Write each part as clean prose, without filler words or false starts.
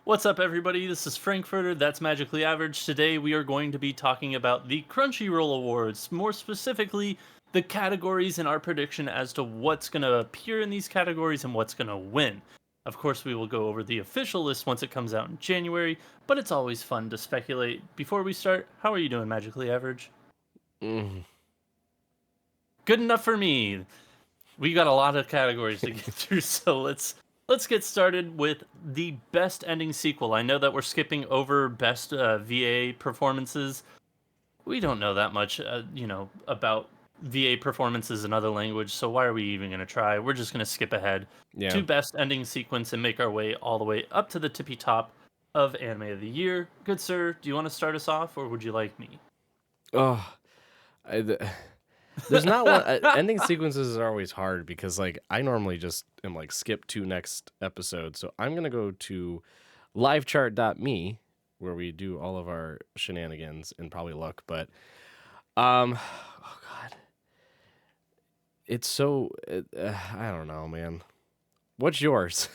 What's up, everybody? This is Frankfurter, that's Magically Average. Today we are going to be talking about the Crunchyroll Awards, more specifically, the categories and our prediction as to what's going to appear in these categories and what's going to win. Of course, we will go over the official list once it comes out in January, but it's always fun to speculate. Before we start, how are you doing, Magically Average? Mm. Good enough for me. We got a lot of categories to get through, so let's get started with the best ending sequel. I know that we're skipping over best VA performances. We don't know that much, about VA performances in other language, so why are we even going to try? We're just going to skip ahead to best ending sequence and make our way all the way up to the tippy top of Anime of the Year. Good sir, do you want to start us off, or would you like me? Oh, there's not one. Ending sequences are always hard because, like, I normally just am like skip to next episode. So I'm gonna go to livechart.me where we do all of our shenanigans and probably luck. But, oh god, it's so I don't know, man. What's yours?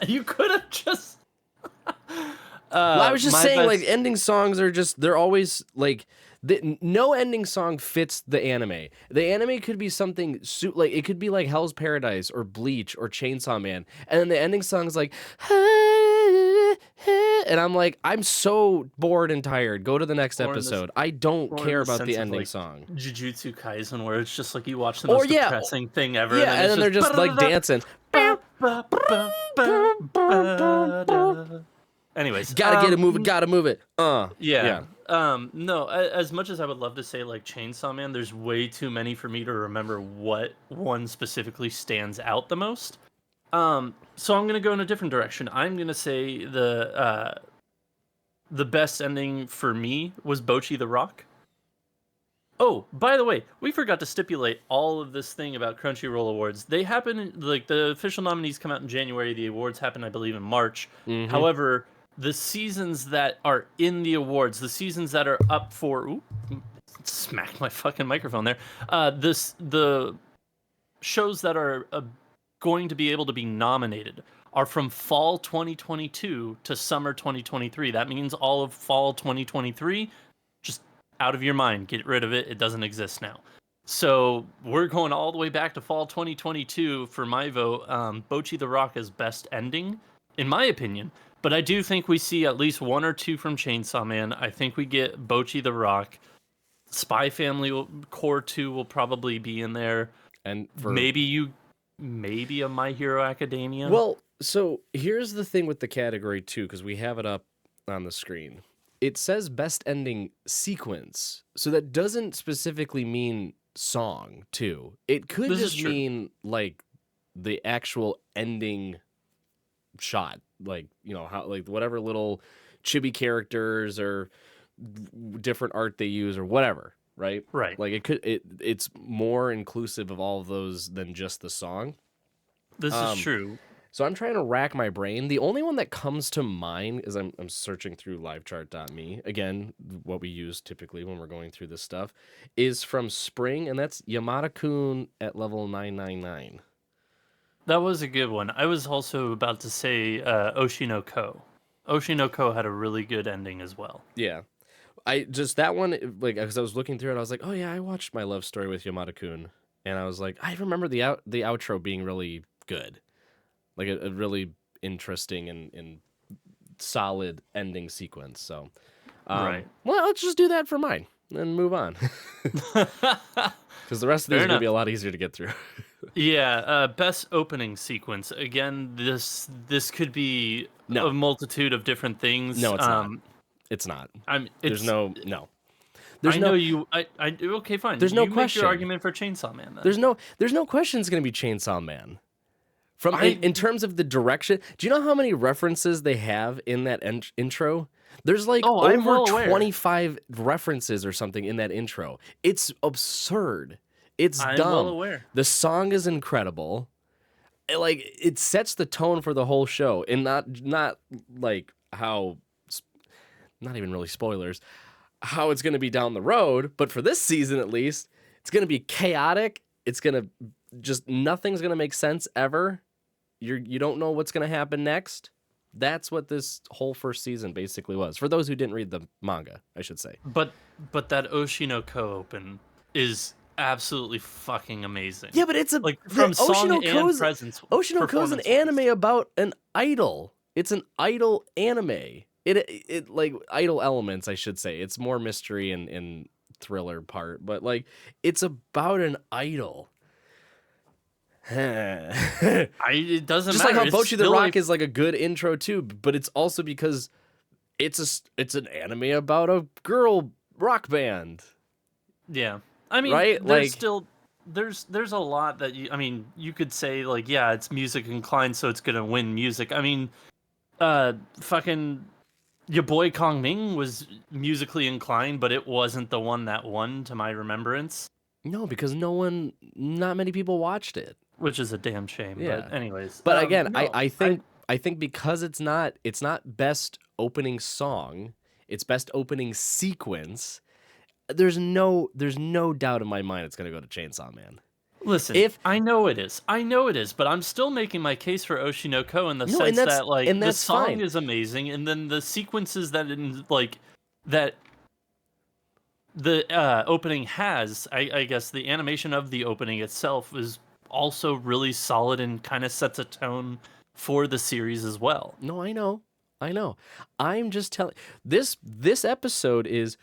You could have just. Well, I was just saying, best... like, ending songs are just—they're always like no ending song fits the anime. The anime could be something like it could be like Hell's Paradise or Bleach or Chainsaw Man, and then the ending song is like, and I'm like, I'm so bored and tired. Go to the next episode. I don't care about the ending song. Jujutsu Kaisen, where it's just like you watch the most depressing thing ever. Yeah, and then they're just like dancing. Anyways, gotta get it, move it, gotta move it. Yeah. No, as much as I would love to say like Chainsaw Man, there's way too many for me to remember what one specifically stands out the most. So I'm gonna go in a different direction. I'm gonna say the best ending for me was Bocchi the Rock. Oh, by the way, we forgot to stipulate all of this thing about Crunchyroll Awards. They happen, like, the official nominees come out in January. The awards happen, I believe, in March. Mm-hmm. However, the seasons that are in the awards, the seasons that are up for... Ooh, smacked my fucking microphone there. The shows that are going to be able to be nominated are from fall 2022 to summer 2023. That means all of fall 2023, just out of your mind, get rid of it. It doesn't exist now. So we're going all the way back to fall 2022 for my vote. Bocchi the Rock is best ending, in my opinion. But I do think we see at least one or two from Chainsaw Man. I think we get Bocchi the Rock. Spy Family Core 2 will probably be in there. And maybe a My Hero Academia. Well, so here's the thing with the category too, because we have it up on the screen. It says best ending sequence, so that doesn't specifically mean song too. It could just mean like the actual ending shot, like, you know, how, like, whatever little chibi characters or different art they use or whatever, right? Like it's more inclusive of all of those than just the song. This is true. So I'm trying to rack my brain. The only one that comes to mind is I'm searching through livechart.me. Again, what we use typically when we're going through this stuff is from Spring, and that's Yamada-kun at level 999. That was a good one. I was also about to say Oshi-no-Ko. Oshi-no-Ko had a really good ending as well. Yeah. That one, like, because I was looking through it, I was like, oh yeah, I watched My Love Story with Yamada-kun, and I was like, I remember the outro being really good. Like a really interesting and solid ending sequence. So, right. Well, let's just do that for mine and move on. Because the rest of these are going to be a lot easier to get through. Yeah, best opening sequence. Again, this could be a multitude of different things. No, it's not. It's not. There's no. Okay, fine. There's no question. Make your argument for Chainsaw Man. Then. There's no question it's going to be Chainsaw Man. In terms of the direction, do you know how many references they have in that intro? There's like over 25 references or something in that intro. It's absurd. It's dumb. I'm well aware. The song is incredible. It sets the tone for the whole show, and not like how, not even really spoilers, how it's going to be down the road. But for this season, at least, it's going to be chaotic. It's going to nothing's going to make sense ever. You don't know what's going to happen next. That's what this whole first season basically was. For those who didn't read the manga, I should say. But that Oshi-no-Ko open is absolutely fucking amazing. Yeah, but it's from song and presence. Oshi-no-Ko's an anime about an idol. It's an idol anime. It like idol elements, I should say. It's more mystery and thriller part, but like it's about an idol. It doesn't just matter. Like how Bocchi the Rock is like a good intro too, but it's also because it's an anime about a girl rock band. Yeah, I mean, right? There's a lot that you could say like, yeah, it's music inclined, so it's gonna win music. I mean, fucking your boy Kong Ming was musically inclined, but it wasn't the one that won, to my remembrance. No, because not many people watched it. Which is a damn shame. Yeah. But anyways. But again, no, I think because it's not best opening song, it's best opening sequence. There's no doubt in my mind it's gonna go to Chainsaw Man. Listen, I know it is, but I'm still making my case for Oshi-no-Ko in the sense that like the song is amazing, and then the sequences that the opening has, I guess the animation of the opening itself is also really solid and kind of sets a tone for the series as well. No, I know. I'm just telling this episode is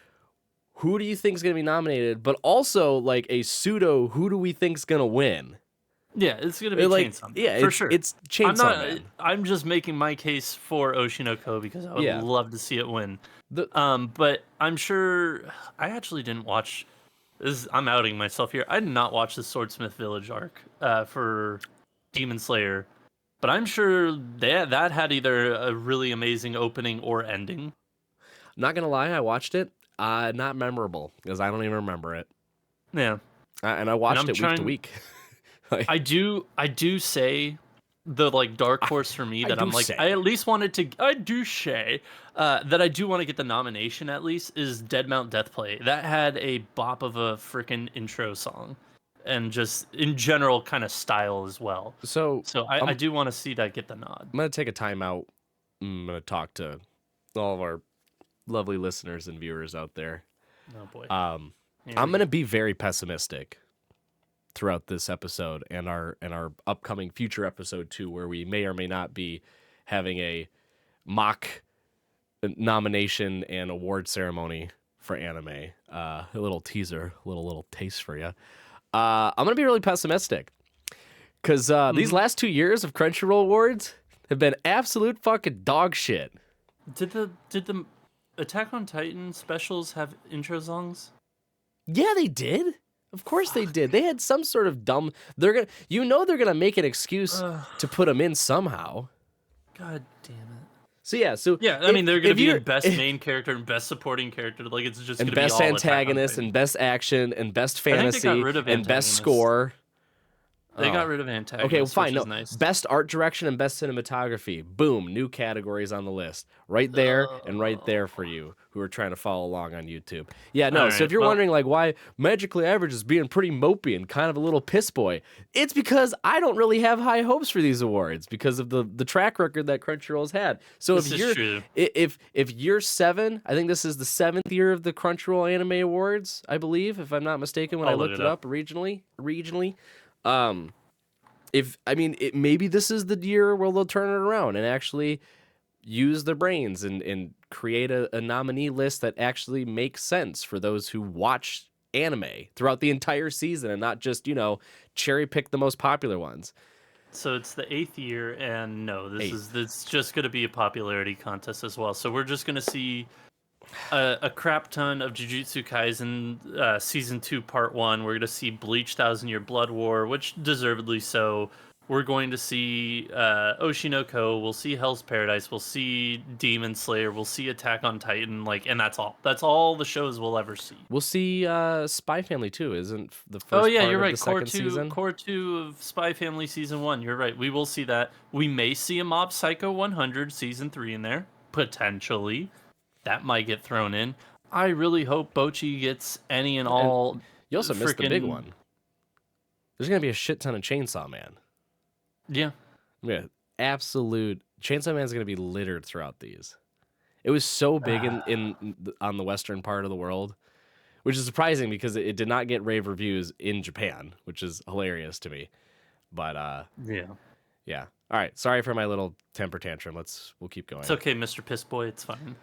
who do you think is going to be nominated, but also like a pseudo who do we think is going to win? Yeah, it's going to be Chainsaw Man. Yeah, for sure. It's Chainsaw Man. I'm just making my case for Oshi-no-Ko because I would love to see it win. But I'm sure I actually didn't watch this. I'm outing myself here. I did not watch the Swordsmith Village arc for Demon Slayer, but I'm sure that had either a really amazing opening or ending. Not gonna lie, I watched it. Not memorable because I don't even remember it. Yeah, and I watched it week to week. I do say the like dark horse for me that I'm like I at least wanted to that I do want to get the nomination at least is Dead Mount Deathplay. That had a bop of a freaking intro song and just in general kind of style as well. So I do want to see that get the nod. I'm gonna take a time out. I'm gonna talk to all of our lovely listeners and viewers out there. Oh boy. I'm gonna be very pessimistic throughout this episode and our upcoming future episode 2, where we may or may not be having a mock nomination and award ceremony for anime. A little teaser, little taste for you. I'm gonna be really pessimistic because these last 2 years of Crunchyroll awards have been absolute fucking dog shit. Did the Attack on Titan specials have intro songs? Yeah, they did. Of course they did. They had some sort of dumb. They're gonna make an excuse to put them in somehow. God damn it. So yeah. I mean, they're gonna be in best main character and best supporting character. Like it's just and gonna best be all antagonist and best action and best fantasy and best score. They got rid of antagonist. Okay, well, fine. No, nice. Best art direction and best cinematography. Boom, new categories on the list. Right there and right there for you who are trying to follow along on YouTube. Yeah, no. So if you're wondering like why Magically Average is being pretty mopey and kind of a little piss boy, it's because I don't really have high hopes for these awards because of the track record that Crunchyroll's had. So if year 7, I think this is the 7th year of the Crunchyroll Anime Awards, I believe, if I'm not mistaken, when I looked it up regionally. Maybe this is the year where they'll turn it around and actually use their brains and create a nominee list that actually makes sense for those who watch anime throughout the entire season and not just, cherry pick the most popular ones. So it's the 8th year, and no, this just going to be a popularity contest as well. So we're just going to see a crap ton of Jujutsu Kaisen Season 2 Part 1. We're going to see Bleach 1000 Year Blood War, which deservedly so. We're going to see Oshi-no-Ko. We'll see Hell's Paradise. We'll see Demon Slayer. We'll see Attack on Titan. And that's all. That's all the shows we'll ever see. We'll see Spy Family 2. Isn't the first part you're right. of the second season? Core 2 of Spy Family Season 1. You're right. We will see that. We may see a Mob Psycho 100 Season 3 in there. Potentially. That might get thrown in. I really hope Bocchi gets any and all. You also missed the big one. There's going to be a shit ton of Chainsaw Man. Yeah. Yeah. Absolute Chainsaw Man's gonna be littered throughout these. It was so big on the western part of the world, which is surprising because it did not get rave reviews in Japan, which is hilarious to me. But yeah. All right. Sorry for my little temper tantrum. We'll keep going. It's okay, Mr. Piss Boy. It's fine.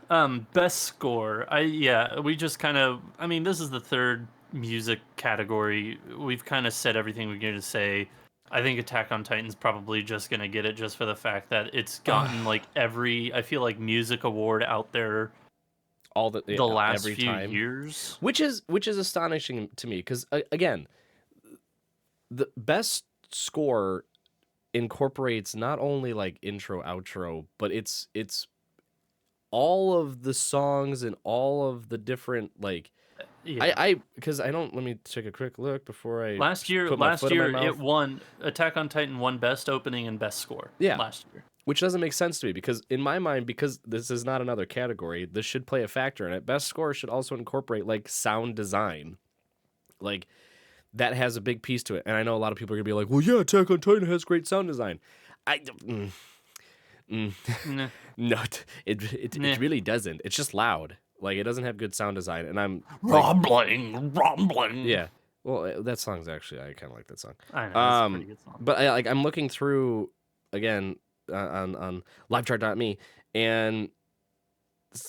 Best score. We just kind of. I mean, this is the third music category. We've kind of said everything we're going to say. I think Attack on Titan's probably just going to get it just for the fact that it's gotten like every. I feel like music award out there. The last every few time. years, which is astonishing to me because again, the best score incorporates not only like intro, outro, but it's all of the songs and all of the different like. Yeah. Because I don't. Let me take a quick look before I. Last year, it won. Attack on Titan won best opening and best score. Yeah. Last year. Which doesn't make sense to me because in my mind, because this is not another category, this should play a factor in it. Best score should also incorporate like sound design, like that has a big piece to it. And I know a lot of people are gonna be like, "Well, yeah, Attack on Titan has great sound design." No, it really doesn't. It's just loud. Like it doesn't have good sound design. And I'm rumbling. Yeah. Well, that song's actually I kind of like that song. I know. That's a pretty good song. But I'm looking through again. On livechart.me, and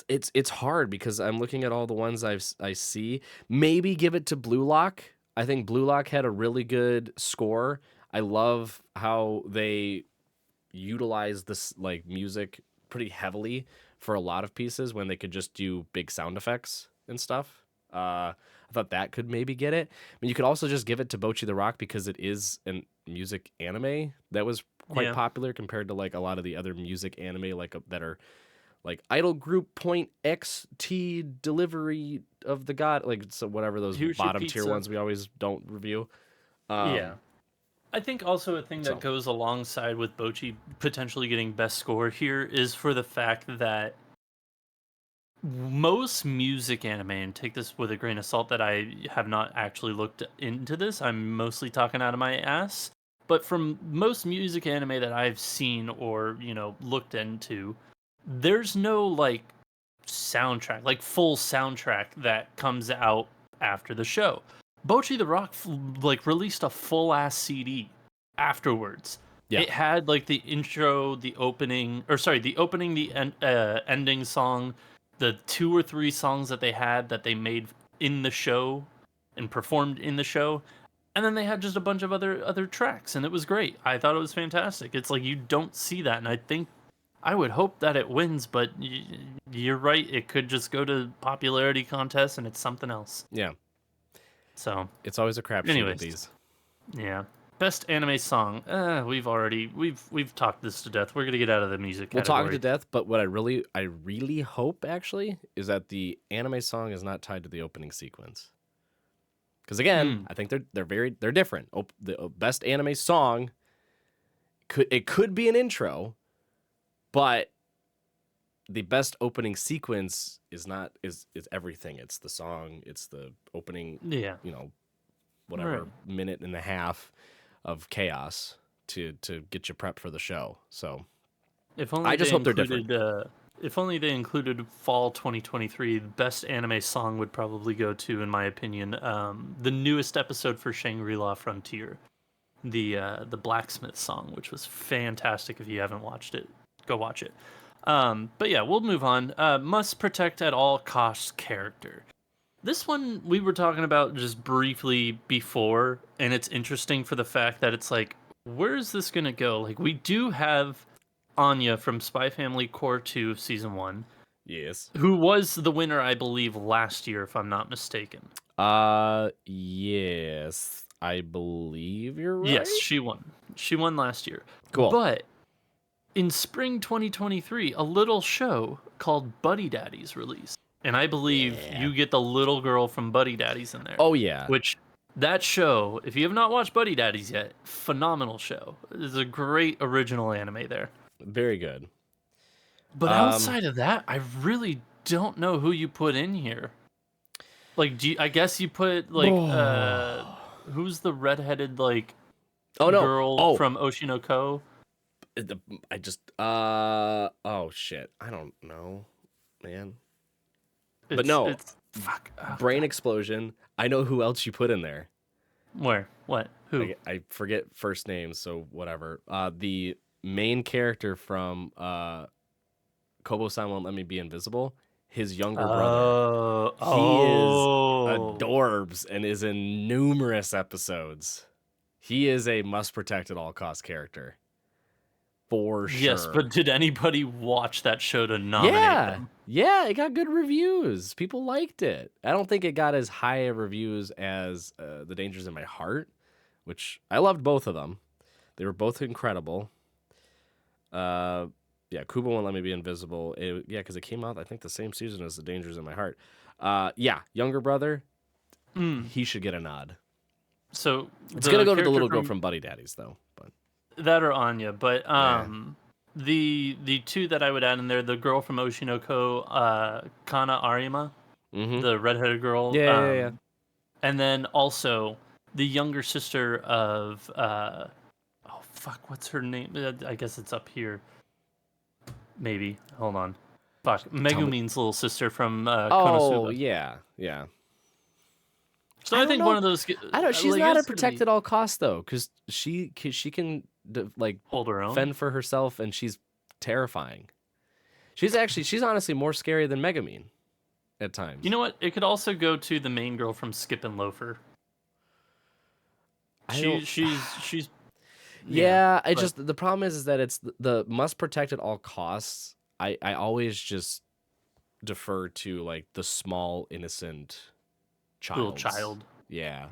it's hard because I'm looking at all the ones I see. Maybe give it to Blue Lock. I think Blue Lock had a really good score. I love how they utilize this like music pretty heavily for a lot of pieces when they could just do big sound effects and stuff. I thought that could maybe get it. I mean, you could also just give it to Bocchi the Rock because it is a music anime that was quite popular compared to like a lot of the other music anime like that are like Idol Group Point XT Delivery of the God, like so whatever those bottom tier ones we always don't review. I think also a thing that goes alongside with Bocchi potentially getting best score here is for the fact that most music anime, and take this with a grain of salt that I have not actually looked into this, I'm mostly talking out of my ass. But from most music anime that I've seen or, looked into, there's no, like, soundtrack, like, full soundtrack that comes out after the show. Bocchi the Rock, released a full-ass CD afterwards. Yeah. It had, like, the intro, the opening, the ending song, the 2 or 3 songs that they had that they made in the show and performed in the show. And then they had just a bunch of other tracks, and it was great. I thought it was fantastic. It's like you don't see that, and I would hope that it wins, but you're right. It could just go to popularity contests, and it's something else. Yeah. So it's always a crapshoot with these. Yeah. Best anime song. We've talked this to death. We're gonna get out of the music category. We'll talk to death, but what I really hope actually is that the anime song is not tied to the opening sequence. Because again, I think they're different. The best anime song could be an intro, but the best opening sequence is everything. It's the song. It's the opening. Yeah. Whatever minute and a half of chaos to get you prepped for the show. So I just hope they're different. If only they included fall 2023, the best anime song would probably go to, in my opinion, the newest episode for Shangri-La Frontier, the Blacksmith song, which was fantastic. If you haven't watched it, go watch it. But yeah, we'll move on. Must protect at all costs character. This one we were talking about just briefly before, and it's interesting for the fact that it's like, where is this going to go? Like, we do have Anya from Spy Family Core 2 of Season 1. Yes. Who was the winner, I believe, last year, if I'm not mistaken. Yes. I believe you're right. Yes, she won. She won last year. Cool. But in spring 2023, a little show called Buddy Daddies released. And I believe you get the little girl from Buddy Daddies in there. Oh, yeah. Which, that show, if you have not watched Buddy Daddies yet, phenomenal show. There's a great original anime there. Very good. But outside of that, I really don't know who you put in here. Like, I guess you put, like, who's the redheaded, like, girl from Oshinoko? I just oh shit, I don't know, man. But no, It's fuck. Oh, brain God. explosion. I know who else you put in there. Where? What? Who? I forget first names, so whatever. The main character from Kobo-san Won't Let Me Be Invisible, his younger brother. Oh, He is oh. adorbs and is in numerous episodes. He is a must protect at all cost character. For Yes, sure. but did anybody watch that show to nominate Yeah. him? Yeah, it got good reviews. People liked it. I don't think it got as high of reviews as The Dangers in My Heart, which I loved both of them. They were both incredible. Yeah, Kubo Won't Let Me Be Invisible. Yeah, because it came out, I think, the same season as The Dangers in My Heart. Yeah, younger brother, he should get a nod. So It's gonna go to the character little girl from Buddy Daddies, though. But that or Anya, but yeah. the two that I would add in there, the girl from Oshinoko, Kana Arima, the redheaded girl, Yeah. and then also the younger sister of oh fuck, what's her name? I guess it's up here. Maybe. Hold on. Fuck. Megumin's little sister from Konosuba. Yeah. So I think know. one of those. I know she's like, not a it's gonna protect be at all costs though, because she can like hold her own. fend for herself, and she's terrifying. She's honestly more scary than Megumin at times. You know what? It could also go to the main girl from Skip and Loafer. She's yeah. I just the problem is that it's the must protect at all costs. I always just defer to like the small innocent little child. Yeah.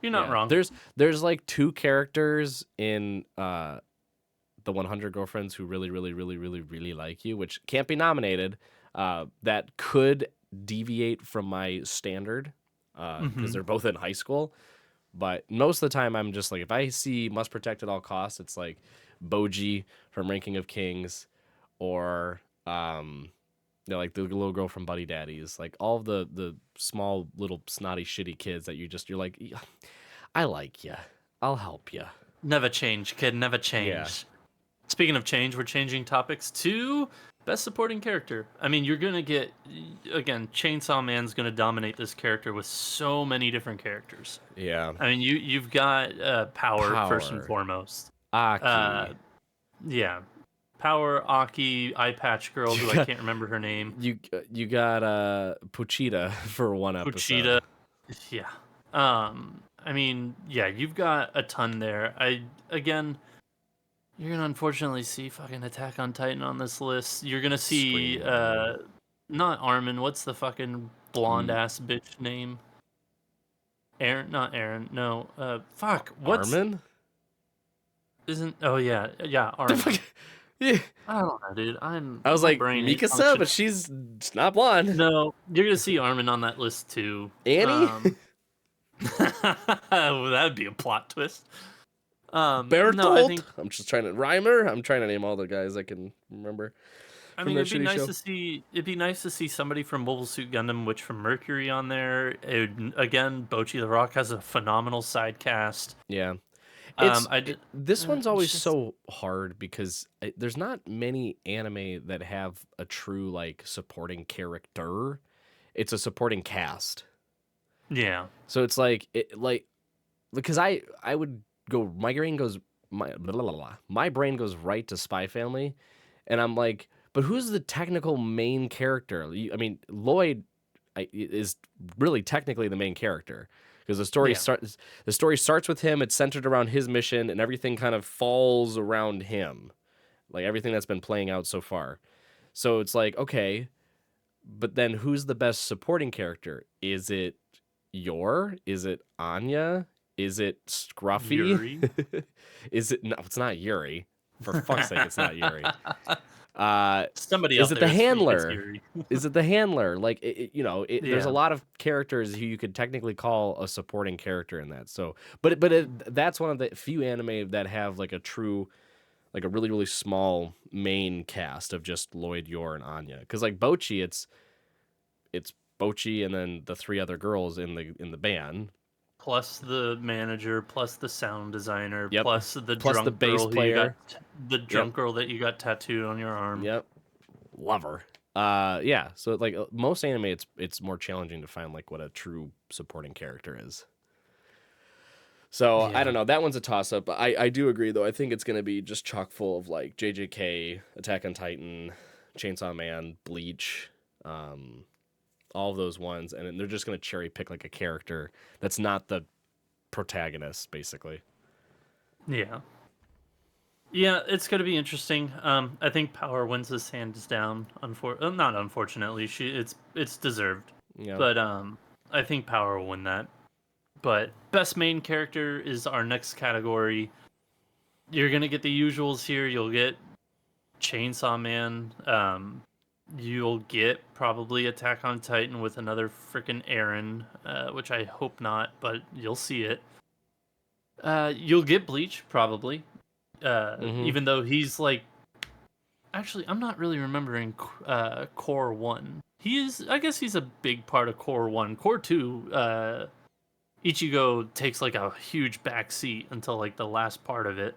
You're not wrong. There's like two characters in the 100 Girlfriends who really like you, which can't be nominated. That could deviate from my standard because they're both in high school. But most of the time, I'm just like, if I see must protect at all costs, it's like Boji from Ranking of Kings, or like the little girl from Buddy Daddies, like all of the small little snotty shitty kids that you're like, I like you, I'll help you. Never change, kid. Never change. Yeah. Speaking of change, we're changing topics to best supporting character. I mean, you're gonna get again. Chainsaw Man's gonna dominate this character with so many different characters. Yeah. I mean, you've got Power first and foremost. Aki. Yeah. Power, Aki, Eye Patch Girl, who I can't remember her name. You got Pochita for one episode. Pochita. Yeah. I mean, yeah, you've got a ton there. You're gonna unfortunately see fucking Attack on Titan on this list. You're gonna see not Armin, what's the fucking blonde ass bitch name? Aaron, not Aaron. No. Fuck. What's Armin? Yeah, Armin. Yeah. I don't know, dude. I was like Mikasa, but she's not blonde. No, you're gonna see Armin on that list too. Annie? That'd be a plot twist. Bertolt? No, I think I'm just trying to Reimer. I'm trying to name all the guys I can remember. I mean, it'd be nice to see somebody from Mobile Suit Gundam, which from Mercury on there. Again, Bocchi the Rock has a phenomenal side cast. Yeah. This one's always so hard because there's not many anime that have a true like supporting character. It's a supporting cast. Yeah. So it's like because I would go my brain goes right to Spy Family, and I'm like, but who's the technical main character? I mean, Lloyd is really technically the main character. Because the story starts with him. It's centered around his mission, and everything kind of falls around him, like everything that's been playing out so far. So it's like, okay, but then who's the best supporting character? Is it Yor? Is it Anya? Is it Scruffy? Yuri? Is it? No, it's not Yuri. For fuck's sake, it's not Yuri. Somebody else. Is it the handler? Is it the handler? Like, there's a lot of characters who you could technically call a supporting character in that. So, but that's one of the few anime that have like a true, like a really, really small main cast of just Lloyd, Yor, and Anya. Because like Bocchi, it's Bocchi and then the three other girls in the band. plus the manager, plus the sound designer, Yep. plus the Plus the drunk bass girl player. the drunk girl that you got tattooed on your arm. Yep. Love her. Yeah. So like most anime, it's more challenging to find like what a true supporting character is. So I don't know. That one's a toss up. I do agree though. I think it's gonna be just chock full of like JJK, Attack on Titan, Chainsaw Man, Bleach, all of those ones, and they're just gonna cherry pick like a character that's not the protagonist, basically. Yeah. Yeah, it's gonna be interesting. I think Power wins this hands down. Not unfortunately, it's deserved. Yeah. But I think Power will win that. But best main character is our next category. You're gonna get the usuals here. You'll get Chainsaw Man. You'll get probably Attack on Titan with another freaking Eren, which I hope not, but you'll see it. You'll get Bleach probably, even though he's like. Actually, I'm not really remembering Core 1. I guess he's a big part of Core 1. Core 2, Ichigo takes like a huge backseat until like the last part of it.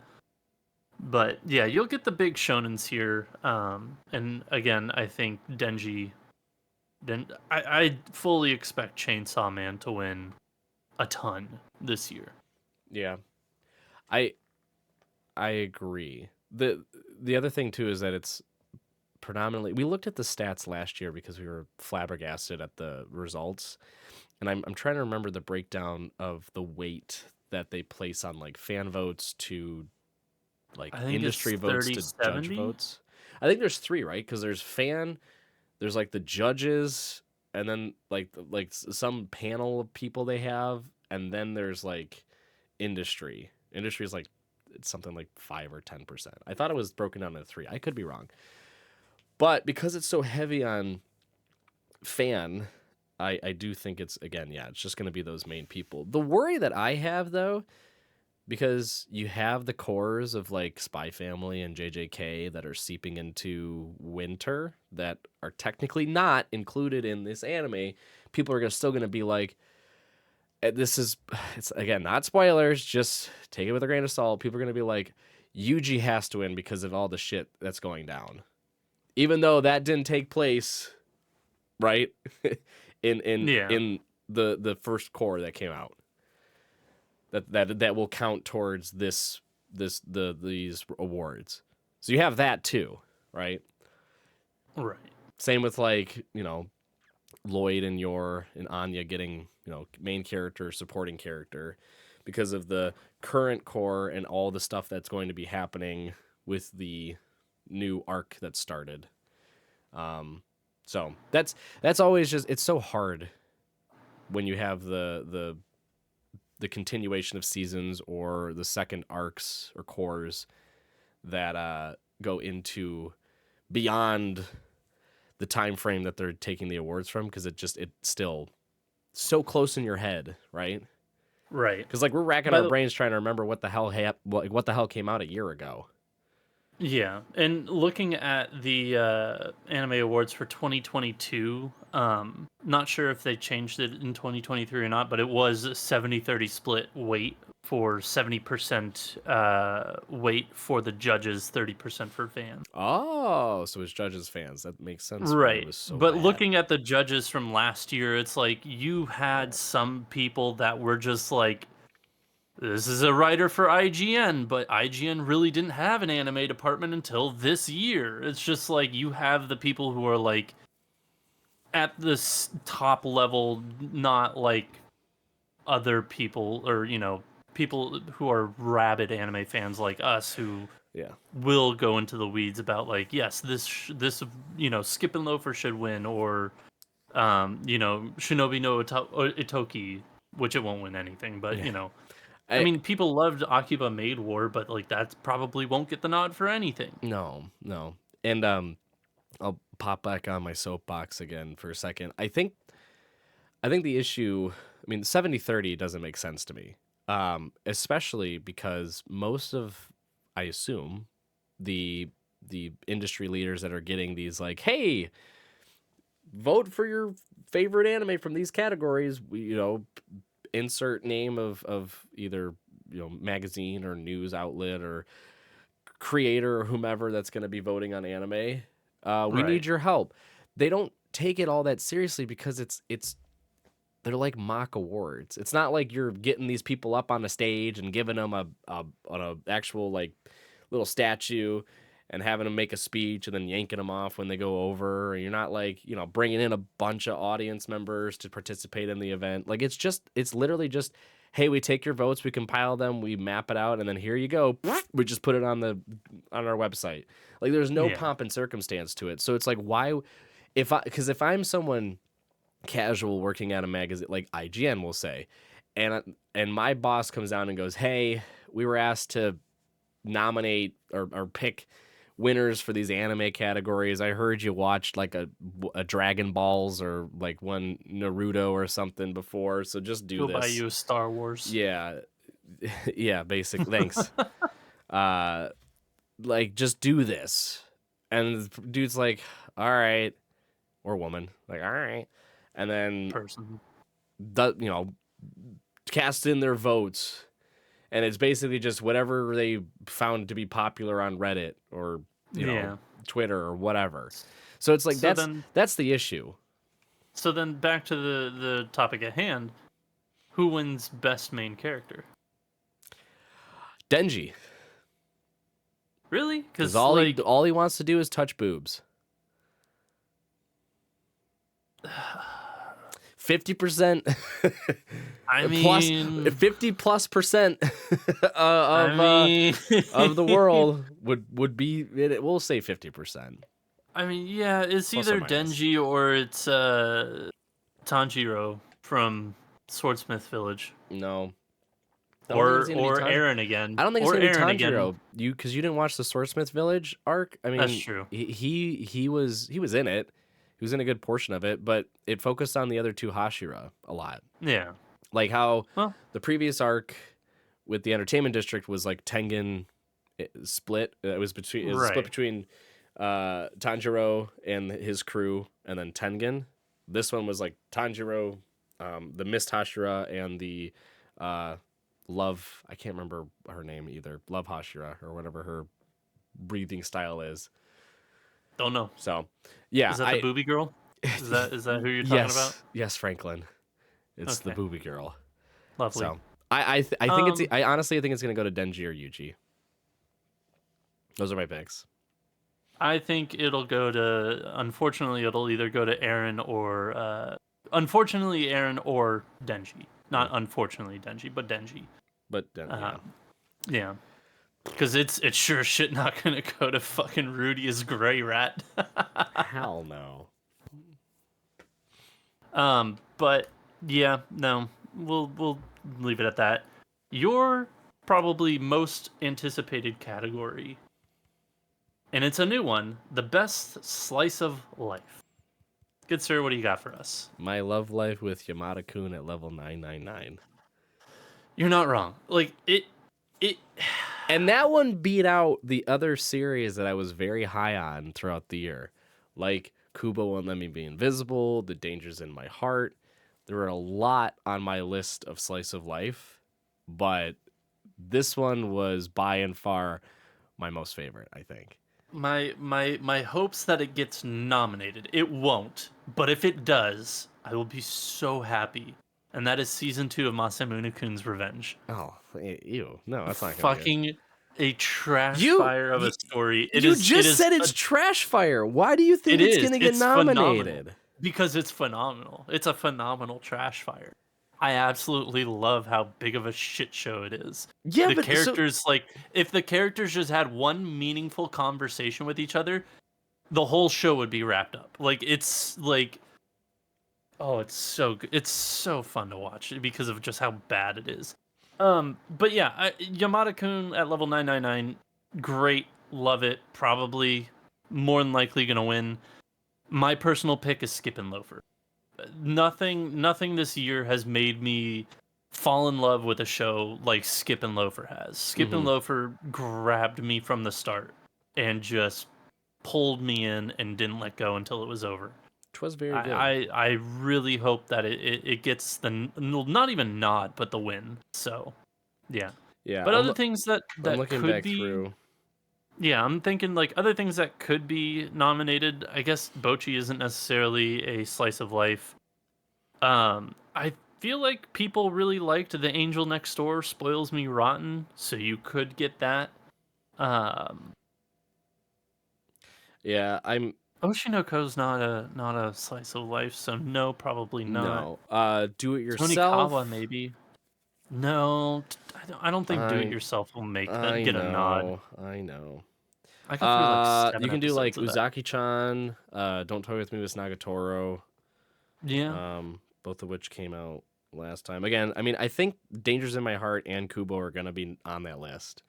But yeah, you'll get the big shonens here. And again, I think Denji. I fully expect Chainsaw Man to win a ton this year. Yeah, I agree. The other thing too is that it's predominantly, we looked at the stats last year because we were flabbergasted at the results, and I'm trying to remember the breakdown of the weight that they place on like fan votes to like industry votes to judge votes. I think there's 3, right? Because there's fan, there's like the judges, and then like some panel of people they have, and then there's like industry. Industry is like it's something like 5 or 10%. I thought it was broken down into 3. I could be wrong. But because it's so heavy on fan, I do think it's just going to be those main people. The worry that I have though, because you have the cores of like Spy Family and JJK that are seeping into winter that are technically not included in this anime, people are still going to be like, it's again, not spoilers, just take it with a grain of salt. People are going to be like, Yuji has to win because of all the shit that's going down. Even though that didn't take place, right? in the first core that came out. That will count towards these awards. So you have that too, right? Right. Same with like, Lloyd and Anya getting, main character, supporting character, because of the current core and all the stuff that's going to be happening with the new arc that started. So that's always just, it's so hard when you have the continuation of seasons or the second arcs or cores that go into beyond the time frame that they're taking the awards from, because it's still so close in your head, right? Right. Because like we're racking our brains trying to remember what the hell what the hell came out a year ago. Yeah, and looking at the anime awards for 2022, not sure if they changed it in 2023 or not, but it was a 70-30 split weight for 70% weight for the judges, 30% for fans. Oh, so it's judges fans. That makes sense. Right. But bad. Looking at the judges from last year, it's like you had some people that were just like, this is a writer for IGN, but IGN really didn't have an anime department until this year. It's just like you have the people who are like at this top level, not like other people or, people who are rabid anime fans like us who will go into the weeds about like, yes, this Skip and Loafer should win, or Shinobi no Itoki, which it won't win anything, but I mean, people loved Akiba Maid War, but like that probably won't get the nod for anything. No. And I'll pop back on my soapbox again for a second. I think the issue, I mean, 70-30 doesn't make sense to me. Especially because most of, I assume, the industry leaders that are getting these like, hey, vote for your favorite anime from these categories, insert name of either magazine or news outlet or creator or whomever that's going to be voting on anime. We need your help. They don't take it all that seriously because they're like mock awards. It's not like you're getting these people up on a stage and giving them a actual like little statue and having them make a speech and then yanking them off when they go over. Or you're not like, bringing in a bunch of audience members to participate in the event. Like it's literally just, hey, we take your votes, we compile them, we map it out, and then here you go. We just put it on our website. Like there's no pomp and circumstance to it. So it's like, why, because if I'm someone casual working at a magazine like IGN will say, and my boss comes down and goes, hey, we were asked to nominate or pick winners for these anime categories. I heard you watched like a Dragon Balls or like one Naruto or something before, so just do this. Go buy you a Star Wars. Yeah. Yeah, basic. Thanks. Like just do this. And the dude's like, all right. Or woman, like, all right. And then person, cast in their votes, and it's basically just whatever they found to be popular on Reddit or Twitter or whatever. So it's like that's the issue. So then back to the topic at hand, who wins best main character? Denji. Really? Because all he wants to do is touch boobs. 50%. I mean, 50+% of the world would be. We'll say 50%. I mean, yeah, it's Plus either or minus. Denji or it's Tanjiro from Swordsmith Village. No. Or Eren again. I don't think it's gonna be Tanjiro. Again. Because you didn't watch the Swordsmith Village arc. I mean, that's true. He was in it. He was in a good portion of it, but it focused on the other two Hashira a lot. Yeah. Like how the previous arc with the Entertainment District was like Tengen split. It was split between Tanjiro and his crew and then Tengen. This one was like Tanjiro, the Mist Hashira, and the Love, I can't remember her name either. Love Hashira or whatever her breathing style is. Don't know. So, yeah. Is that the booby girl? Is that who you're talking about? Yes, Franklin. It's the booby girl. Lovely. So, I think I honestly think it's going to go to Denji or Yuji. Those are my picks. I think it'll go to, unfortunately, it'll either go to Eren or, unfortunately, Eren or Denji. Not unfortunately Denji, but Denji. But, yeah. Because it's sure as shit not going to go to fucking Rudy as Gray Rat. Hell no. But, yeah, no. We'll leave it at that. Your probably most anticipated category, and it's a new one, the best slice of life. Good sir, what do you got for us? My love life with Yamada-kun at level 999. You're not wrong. Like, it... And that one beat out the other series that I was very high on throughout the year. Like, Kubo Won't Let Me Be Invisible, The Dangers in My Heart. There were a lot on my list of slice of life, but this one was by and far my most favorite, I think. My hopes that it gets nominated. It won't, but if it does, I will be so happy. And that is season 2 of Masamune-kun's Revenge. Oh, ew. No, that's not fucking a trash fire of a story. You just said it's trash fire. Why do you think it's going to get nominated? Phenomenal. Because it's phenomenal. It's a phenomenal trash fire. I absolutely love how big of a shit show it is. Yeah, the characters, if the characters just had one meaningful conversation with each other, the whole show would be wrapped up. It's so good. It's so fun to watch because of just how bad it is. But yeah, Yamada-kun at level 999, great, love it. Probably more than likely gonna win. My personal pick is Skip and Loafer. Nothing this year has made me fall in love with a show like Skip and Loafer has. Skip and Loafer grabbed me from the start and just pulled me in and didn't let go until it was over. which was very good. I really hope that it gets the not even nod, but the win. So, yeah. Yeah. But other things that I'm looking could back be. through. Yeah, I'm thinking like other things that could be nominated. I guess Bochi isn't necessarily a slice of life. I feel like people really liked The Angel Next Door Spoils Me Rotten, so you could get that. Yeah, Oshinoko's not a slice of life, so no, probably not. No. Do it yourself. Tonikawa maybe. No, I don't think Do It Yourself will get a nod. I know. I got through like 7 you can do like episodes of that. Uzaki-chan, Don't Toy With Me with Nagatoro. Yeah. Both of which came out last time. Again, I mean, I think Dangers in My Heart and Kubo are gonna be on that list.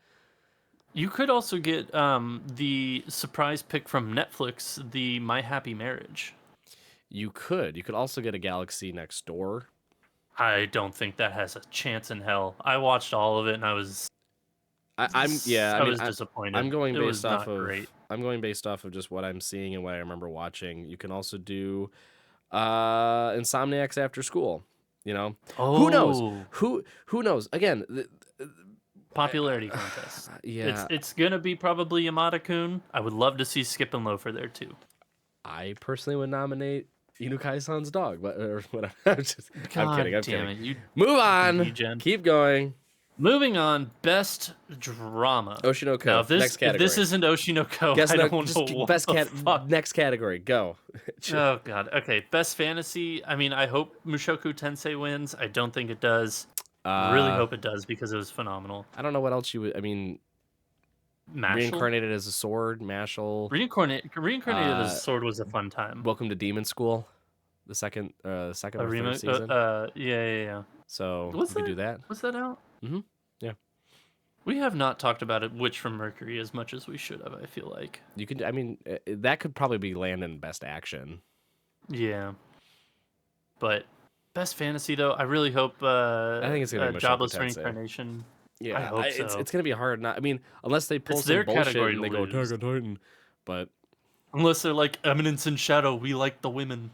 You could also get the surprise pick from Netflix, the My Happy Marriage. You could also get a Galaxy Next Door. I don't think that has a chance in hell. I watched all of it and I was disappointed. I'm going based off of great. I'm going based off of just what I'm seeing and what I remember watching. You can also do Insomniacs After School. You know, who knows? Who knows? Again, popularity contest. Yeah, it's gonna be probably Yamada-kun. I would love to see Skip and Loafer there too. I personally would nominate Inukai-san's dog, but or whatever. I'm kidding. Move on. Keep going. Moving on, best drama. Oshinoko. Now, next category. If this isn't Oshinoko, I don't know what best the fuck. Next category. Go. Oh god. Okay, best fantasy. I mean, I hope Mushoku Tensei wins. I don't think it does. Really hope it does because it was phenomenal. I don't know what else you would. I mean, Mashle? Reincarnated as a Sword, Mashle. Reincarnated as a Sword was a fun time. Welcome to Demon School, the second or third season. Yeah. So we could do that. Was that out? Mm-hmm. Yeah. We have not talked about it, Witch from Mercury, as much as we should have. I feel like you could. I mean, that could probably be landing best action. Yeah, but best fantasy though, I really hope. I think it's gonna be Jobless Reincarnation. Yeah, I hope so. It's gonna be hard. Not. I mean, unless they pull some bullshit and they go Attack on Titan, but unless they're like Eminence in Shadow, we like the women.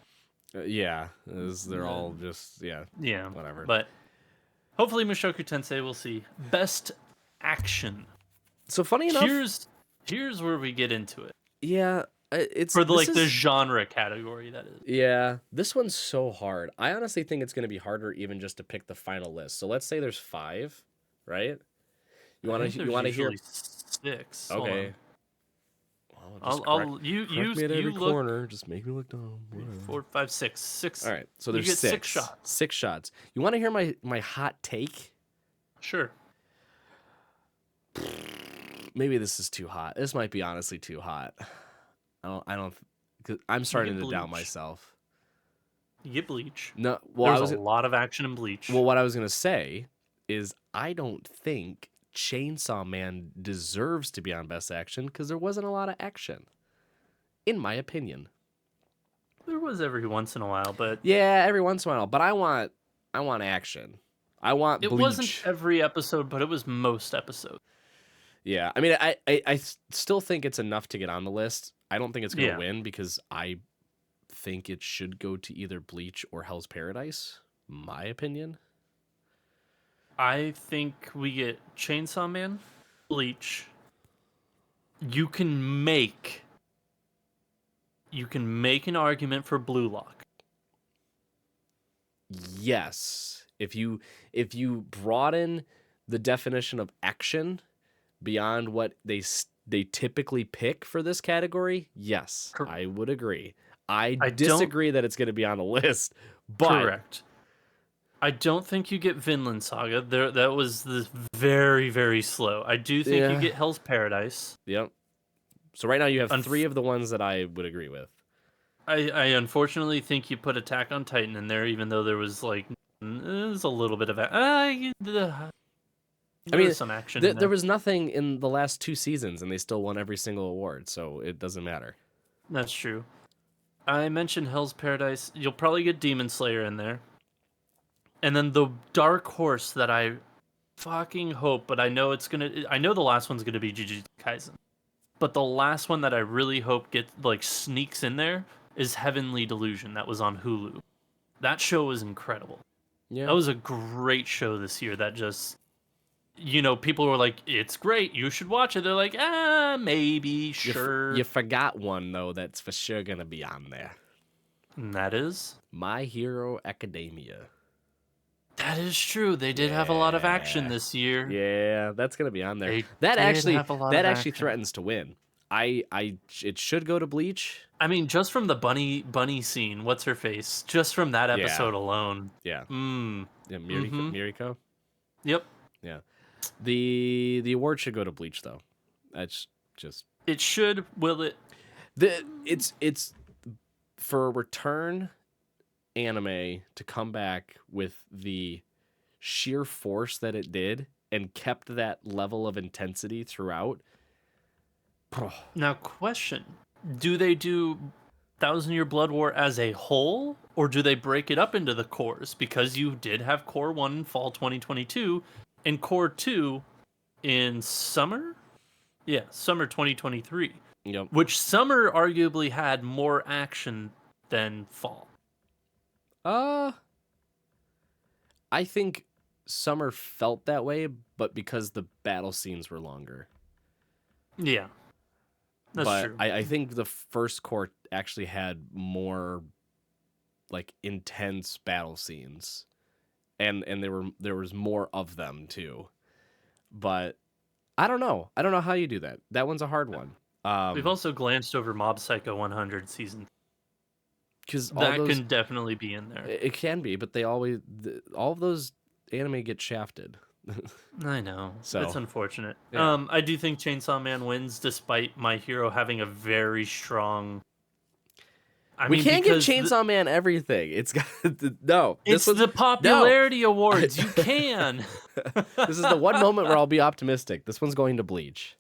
Yeah, they're all just whatever. But hopefully, Mushoku Tensei will see best action. So funny enough, here's where we get into it. Yeah, it's for the genre category. That is. Yeah, this one's so hard. I honestly think it's going to be harder even just to pick the final list. So let's say there's 5, right? You want to hear 6? Okay. Well, you me at every corner. Just make me look dumb. 4, 5, 6. 6. All right, so there's 6 shots. 6 shots. You want to hear my hot take? Sure. Maybe this is too hot. This might be honestly too hot. I don't. Cause I'm starting to doubt myself. You get Bleach. No, well, there's a lot of action in Bleach. Well, what I was gonna say is I don't think Chainsaw Man deserves to be on Best Action because there wasn't a lot of action, in my opinion. There was every once in a while, but yeah, every once in a while. But I want action. I want. Bleach. It wasn't every episode, but it was most episodes. Yeah, I mean, I still think it's enough to get on the list. I don't think it's going to win because I think it should go to either Bleach or Hell's Paradise. My opinion. I think we get Chainsaw Man, Bleach. You can make an argument for Blue Lock. Yes, if you broaden the definition of action beyond what they typically pick for this category, yes, I would agree. I disagree that it's going to be on the list, but correct. I don't think you get Vinland Saga. That was very, very slow. I do think you get Hell's Paradise. Yep. So right now you have 3 of the ones that I would agree with. I unfortunately think you put Attack on Titan in there, even though there was a little bit of some action. There was nothing in the last 2 seasons, and they still won every single award, so it doesn't matter. That's true. I mentioned Hell's Paradise. You'll probably get Demon Slayer in there. And then the dark horse that I fucking hope, but I know the last one's gonna be Jujutsu Kaisen. But the last one that I really hope sneaks in there is Heavenly Delusion that was on Hulu. That show was incredible. Yeah. That was a great show this year that just, people were like, it's great, you should watch it. They're like, maybe, sure. You forgot one, though, that's for sure going to be on there. And that is? My Hero Academia. That is true. They did have a lot of action this year. Yeah, that's going to be on there. They that actually action. threatens to win. It should go to Bleach. I mean, just from the bunny scene, what's her face? Just from that episode alone. Yeah. Yeah, Miriko. Yep. Yeah. The award should go to Bleach, though. That's just. It should. Will it? It's for a return anime to come back with the sheer force that it did and kept that level of intensity throughout. Now, question. Do they do 1,000-Year Blood War as a whole, or do they break it up into the cores? Because you did have Core 1 in fall 2022 and Core 2 in summer? Yeah, summer 2023. Yep. Which summer arguably had more action than fall. I think summer felt that way, but because the battle scenes were longer. Yeah. That's true. I think the first core actually had more like intense battle scenes. And there was more of them too. But I don't know. I don't know how you do that. That one's a hard one. We've also glanced over Mob Psycho 100 season. Because that can definitely be in there. It can be, but all of those anime get shafted. I know. So it's unfortunate. Yeah. I do think Chainsaw Man wins, despite My Hero having a very strong. We can't give Chainsaw Man everything. It's got no. It's the popularity awards. You can. This is the one moment where I'll be optimistic. This one's going to Bleach.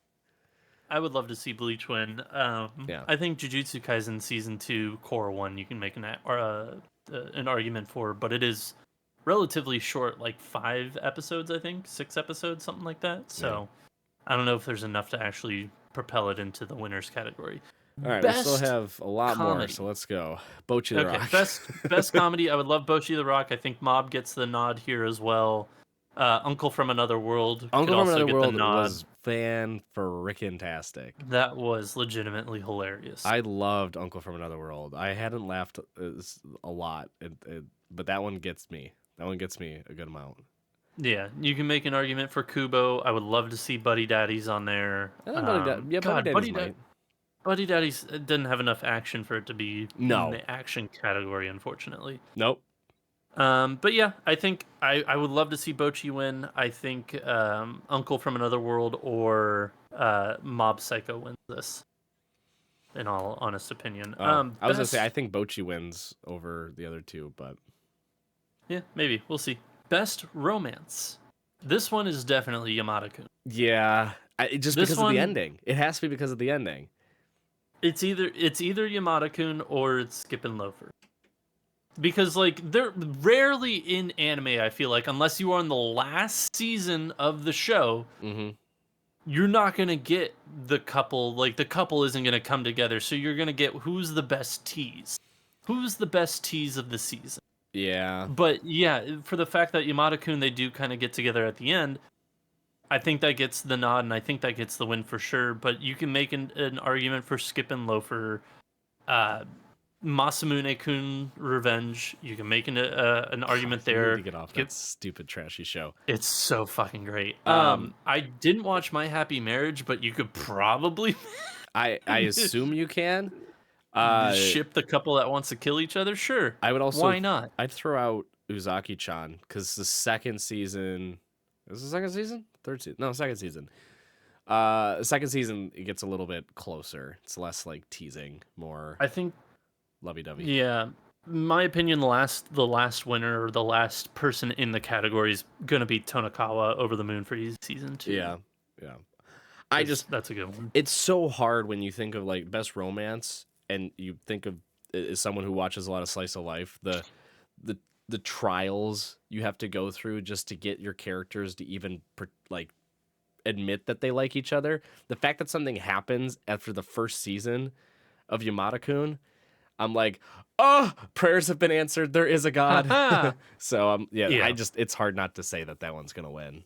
I would love to see Bleach win. I think Jujutsu Kaisen Season 2 Core 1 you can make an argument for, but it is relatively short, like 5 episodes, I think. 6 episodes, something like that. So I don't know if there's enough to actually propel it into the winners category. All right, we still have a lot more, so let's go. Bocchi the Rock. Best comedy. I would love Bocchi the Rock. I think Mob gets the nod here as well. Uncle from Another World. Uncle from Another World was fan-freaking-tastic. That was legitimately hilarious. I loved Uncle from Another World. I hadn't laughed a lot, but that one gets me. That one gets me a good amount. Yeah, you can make an argument for Kubo. I would love to see Buddy Daddies on there. Buddy Daddies might. Buddy Daddies didn't have enough action for it to be in the action category, unfortunately. Nope. But yeah, I think I would love to see Bocchi win. I think Uncle from Another World or Mob Psycho wins this, in all honest opinion. I was going to say, I think Bocchi wins over the other two, but... Yeah, maybe. We'll see. Best Romance. This one is definitely Yamada-kun. Yeah, because of the ending. It has to be because of the ending. It's either Yamada-kun or it's Skip and Loafer. Because, like, they're rarely in anime, I feel like, unless you are on the last season of the show, you're not going to get the couple. Like, the couple isn't going to come together, so you're going to get who's the best tease. Who's the best tease of the season? Yeah. But, yeah, for the fact that Yamada-kun, they do kind of get together at the end, I think that gets the nod, and I think that gets the win for sure. But you can make an argument for Skip and Loafer, Masamune-kun Revenge. You can make an argument there. You need to get off that stupid trashy show. It's so fucking great. I didn't watch My Happy Marriage, but you could probably. I assume you can. Ship the couple that wants to kill each other. Sure. I would also. Why not? I'd throw out Uzaki-chan because the second season. Is it the second season? Third season? No, second season. Second season it gets a little bit closer. It's less like teasing, more. I think. Lovey-dovey. Yeah, my opinion, the last winner or the last person in the category is gonna be Tonakawa, Over the Moon for season 2. Yeah. That's a good one. It's so hard when you think of like best romance and you think of as someone who watches a lot of slice of life, the trials you have to go through just to get your characters to even like admit that they like each other. The fact that something happens after the first season of Yamada-kun. I'm like, oh, prayers have been answered. There is a God. So Yeah. it's hard not to say that one's gonna win.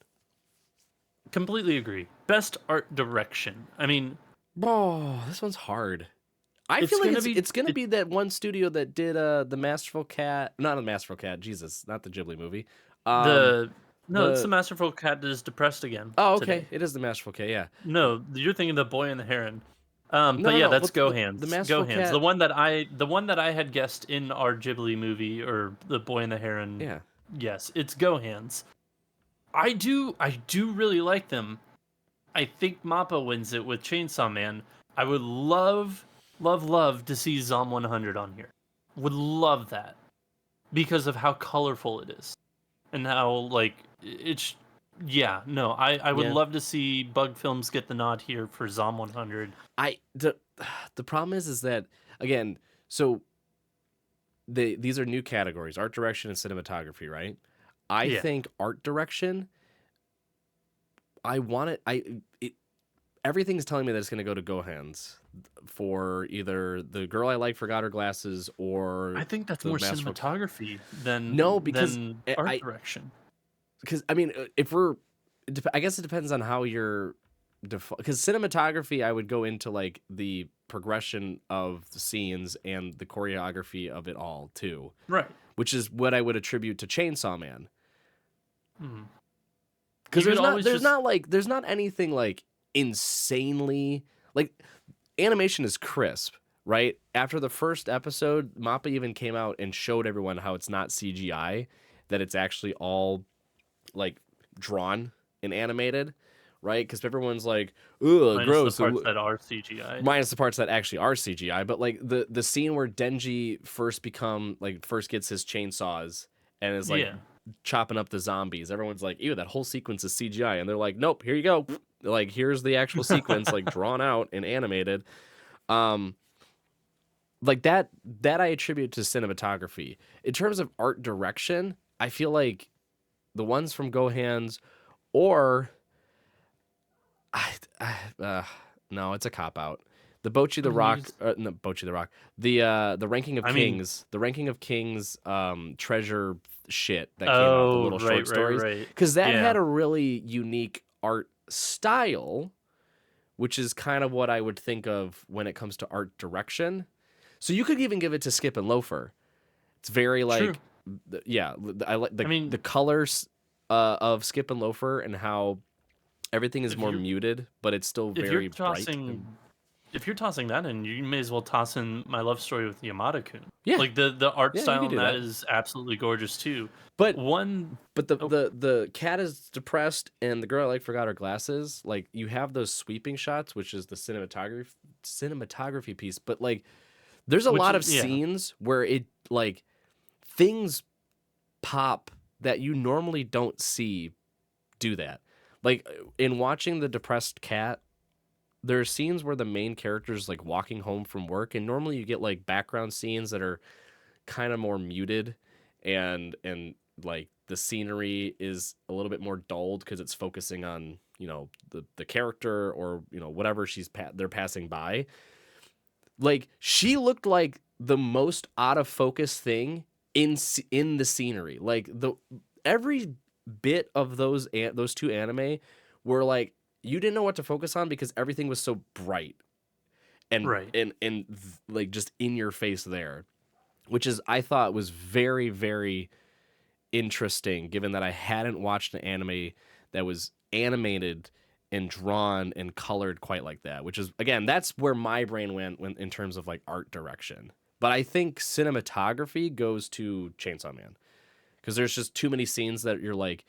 Completely agree. Best art direction. I mean, oh, this one's hard. I feel like it's gonna be that one studio that did the Masterful Cat, not the Masterful Cat, Jesus, not the Ghibli movie. It's the Masterful Cat that is depressed again. Oh, okay, today. it is the Masterful Cat, yeah. No, you're thinking the Boy and the Heron. No, that's but Gohan's. the Masterful Gohan's. Cat. The one that I had guessed in our Ghibli movie or the Boy and the Heron. Yeah. Yes, it's Gohan's. I do really like them. I think Mappa wins it with Chainsaw Man. I would love to see Zom 100 on here. Would love that because of how colorful it is and how like it's. Yeah, no, I would love to see Bug Films get the nod here for Zom 100. The problem is that again, so these are new categories: art direction and cinematography, right? I think art direction. I want it. Everything's telling me that it's going to go to Gohan's for either The Girl I Like Forgot Her Glasses or I think that's more cinematography than art direction. Because I mean, I guess it depends on how you're. Because cinematography, I would go into like the progression of the scenes and the choreography of it all too, right? Which is what I would attribute to Chainsaw Man. Because there's not anything like insanely like animation is crisp, right? After the first episode, Mappa even came out and showed everyone how it's not CGI, that it's actually all like drawn and animated, right? Because everyone's like, ugh, gross. Minus the parts that are CGI. Minus the parts that actually are CGI. But like the scene where Denji first gets his chainsaws and is like chopping up the zombies. Everyone's like, ew, that whole sequence is CGI. And they're like, nope, here you go. Like, here's the actual sequence, like drawn out and animated. Like that I attribute to cinematography. In terms of art direction, I feel like the ones from Gohan's or no, it's a cop out. The Bocchi the Rock, no, Bocchi the Rock. The Ranking of Kings, the Ranking of Kings treasure shit that came out, the little short stories, because that had a really unique art style, which is kind of what I would think of when it comes to art direction. So you could even give it to Skip and Loafer. It's very like, I like the colors of Skip and Loafer and how everything is more muted, but it's still very bright. If you're tossing that in, you may as well toss in My Love Story with Yamada-kun. Yeah, like the art style in that is absolutely gorgeous too. But the cat is depressed and the girl I like forgot her glasses. Like you have those sweeping shots, which is the cinematography piece. But like, there's a lot of scenes where it like things pop that you normally don't see do that. Like in watching the depressed cat, there are scenes where the main character is like walking home from work, and normally you get like background scenes that are kind of more muted, and like the scenery is a little bit more dulled because it's focusing on the character or whatever they're passing by. Like she looked like the most out of focus thing in the scenery. Like every bit of those two anime were like you didn't know what to focus on because everything was so bright and like just in your face there, which is I thought was very, very interesting given that I hadn't watched an anime that was animated and drawn and colored quite like that, which is again, that's where my brain went when in terms of like art direction. But I think cinematography goes to Chainsaw Man because there's just too many scenes that you're like,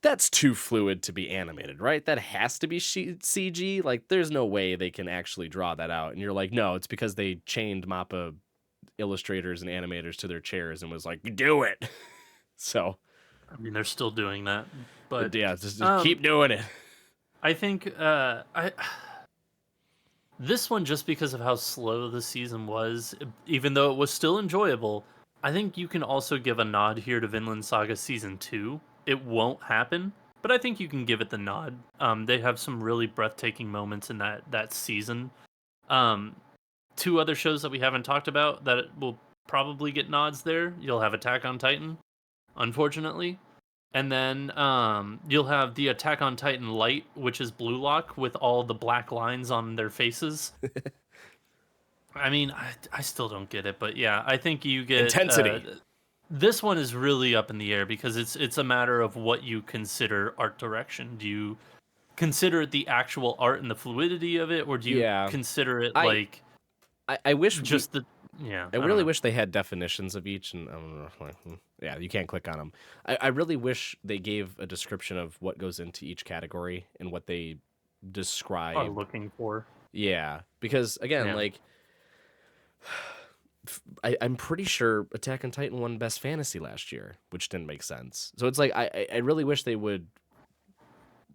that's too fluid to be animated, right? That has to be CG. Like, there's no way they can actually draw that out. And you're like, no, it's because they chained Mappa illustrators and animators to their chairs and was like, do it. So, I mean, they're still doing that, but yeah, just keep doing it. I think this one, just because of how slow the season was, even though it was still enjoyable, I think you can also give a nod here to Vinland Saga Season 2. It won't happen, but I think you can give it the nod. They have some really breathtaking moments in that season. two other shows that we haven't talked about that will probably get nods there. You'll have Attack on Titan, unfortunately. And then you'll have the Attack on Titan Light, which is Blue Lock with all the black lines on their faces. I mean, I still don't get it, but yeah, I think you get intensity. This one is really up in the air because it's a matter of what you consider art direction. Do you consider the actual art and the fluidity of it, or do you consider it like? I wish just the I really wish they had definitions of each, and yeah, you can't click on them. I really wish they gave a description of what goes into each category and what they describe. Are looking for. Yeah, because again, like, I'm pretty sure Attack on Titan won Best Fantasy last year, which didn't make sense. So it's like I really wish they would.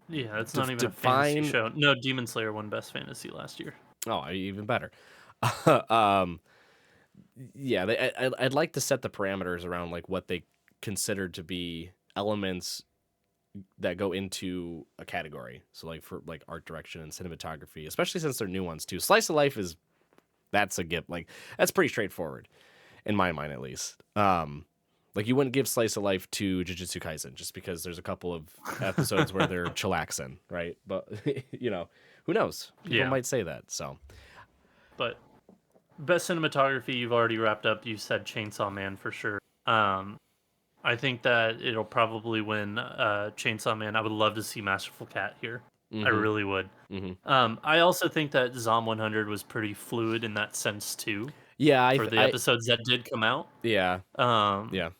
Yeah, it's not even a fantasy show. No, Demon Slayer won Best Fantasy last year. Oh, even better. Yeah, I'd like to set the parameters around like what they consider to be elements that go into a category. So like for like art direction and cinematography, especially since they're new ones too. Slice of life that's a gift. Like that's pretty straightforward in my mind, at least. Like you wouldn't give Slice of Life to Jujutsu Kaisen just because there's a couple of episodes where they're chillaxing, right? But who knows? People might say that. So, but best cinematography, you've already wrapped up. You said Chainsaw Man for sure. I think that it'll probably win Chainsaw Man. I would love to see Masterful Cat here. I really would. I also think that Zom 100 was pretty fluid in that sense too. Yeah, for the episodes that did come out. Yeah. Yeah.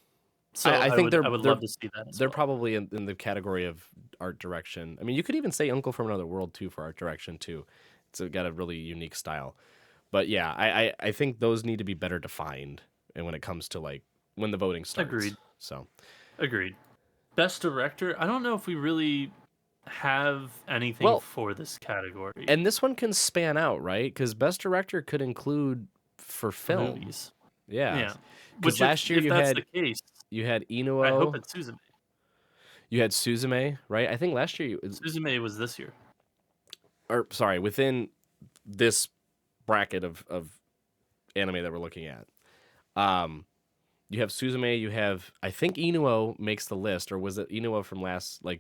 So I would love to see that. They're probably in the category of art direction. I mean, you could even say Uncle from Another World too for art direction too. It's got a really unique style. But yeah, I think those need to be better defined. And when it comes to like when the voting starts. Agreed. So. Agreed. Best director. I don't know if we really have anything for this category. And this one can span out, right? Because best director could include for film. Movies. Yeah. Because last year you had Inuo. I hope it's Suzume. You had Suzume, right? I think last year Suzume was this year. Or sorry, within this bracket of anime that we're looking at. You have Suzume, you have I think Inuo makes the list, or was it Inuo from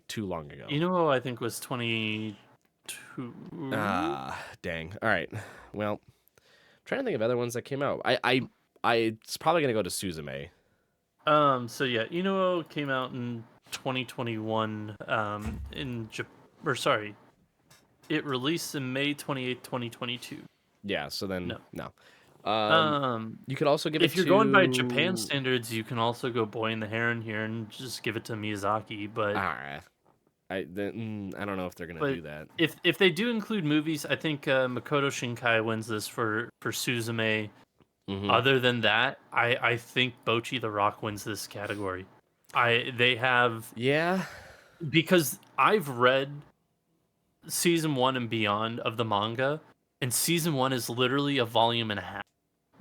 too long ago? Inuo I think was 22. Dang. All right. Well, I'm trying to think of other ones that came out. It's probably gonna go to Suzume. So yeah, Inuo came out in 2021. It released in May 28th, 2022. Yeah. So then no. You could also give if you're going by Japan standards, you can also go Boy and the Heron here and just give it to Miyazaki. But I don't know if they're gonna do that. If they do include movies, I think Makoto Shinkai wins this for Suzume. Other than that, I think Bocchi the Rock wins this category. They have because I've read season 1 and beyond of the manga, and season 1 is literally a volume and a half.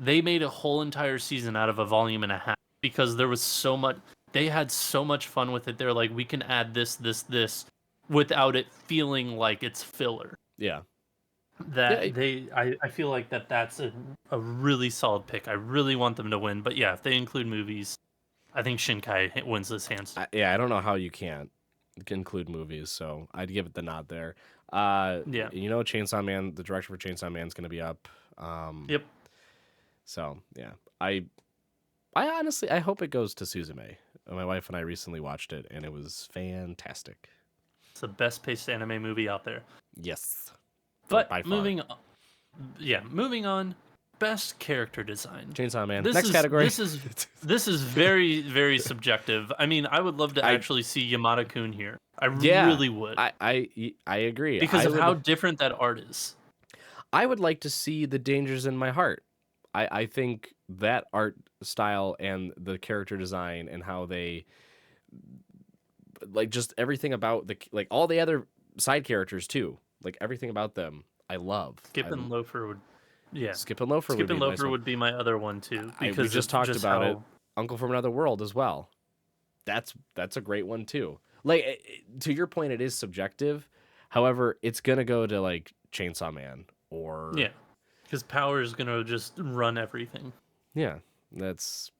They made a whole entire season out of a volume and a half because there was so much. They had so much fun with it. They're like, we can add this, without it feeling like it's filler. Yeah. I feel like that's a really solid pick. I really want them to win. But yeah, if they include movies, I think Shinkai wins this hands down. I don't know how you can't include movies, so I'd give it the nod there. Chainsaw Man, the director for Chainsaw Man is going to be up. Yep. So yeah, I honestly hope it goes to Suzume. My wife and I recently watched it, and it was fantastic. It's the best paced anime movie out there. Yes. But moving on. Best character design. Chainsaw Man. Next category. This is very, very subjective. I mean, I would love to actually see Yamada-kun here. I really would. I agree. Because of how different that art is. I would like to see The Dangers in My Heart. I think that art style and the character design and how they just everything about all the other side characters too. Everything about them, I love. Skip and Loafer would, Skip and Loafer would be my other one too. Because we just talked about it. Uncle from Another World as well. That's a great one too. To your point, it is subjective. However, it's gonna go to Chainsaw Man or because power is gonna just run everything. Yeah, that's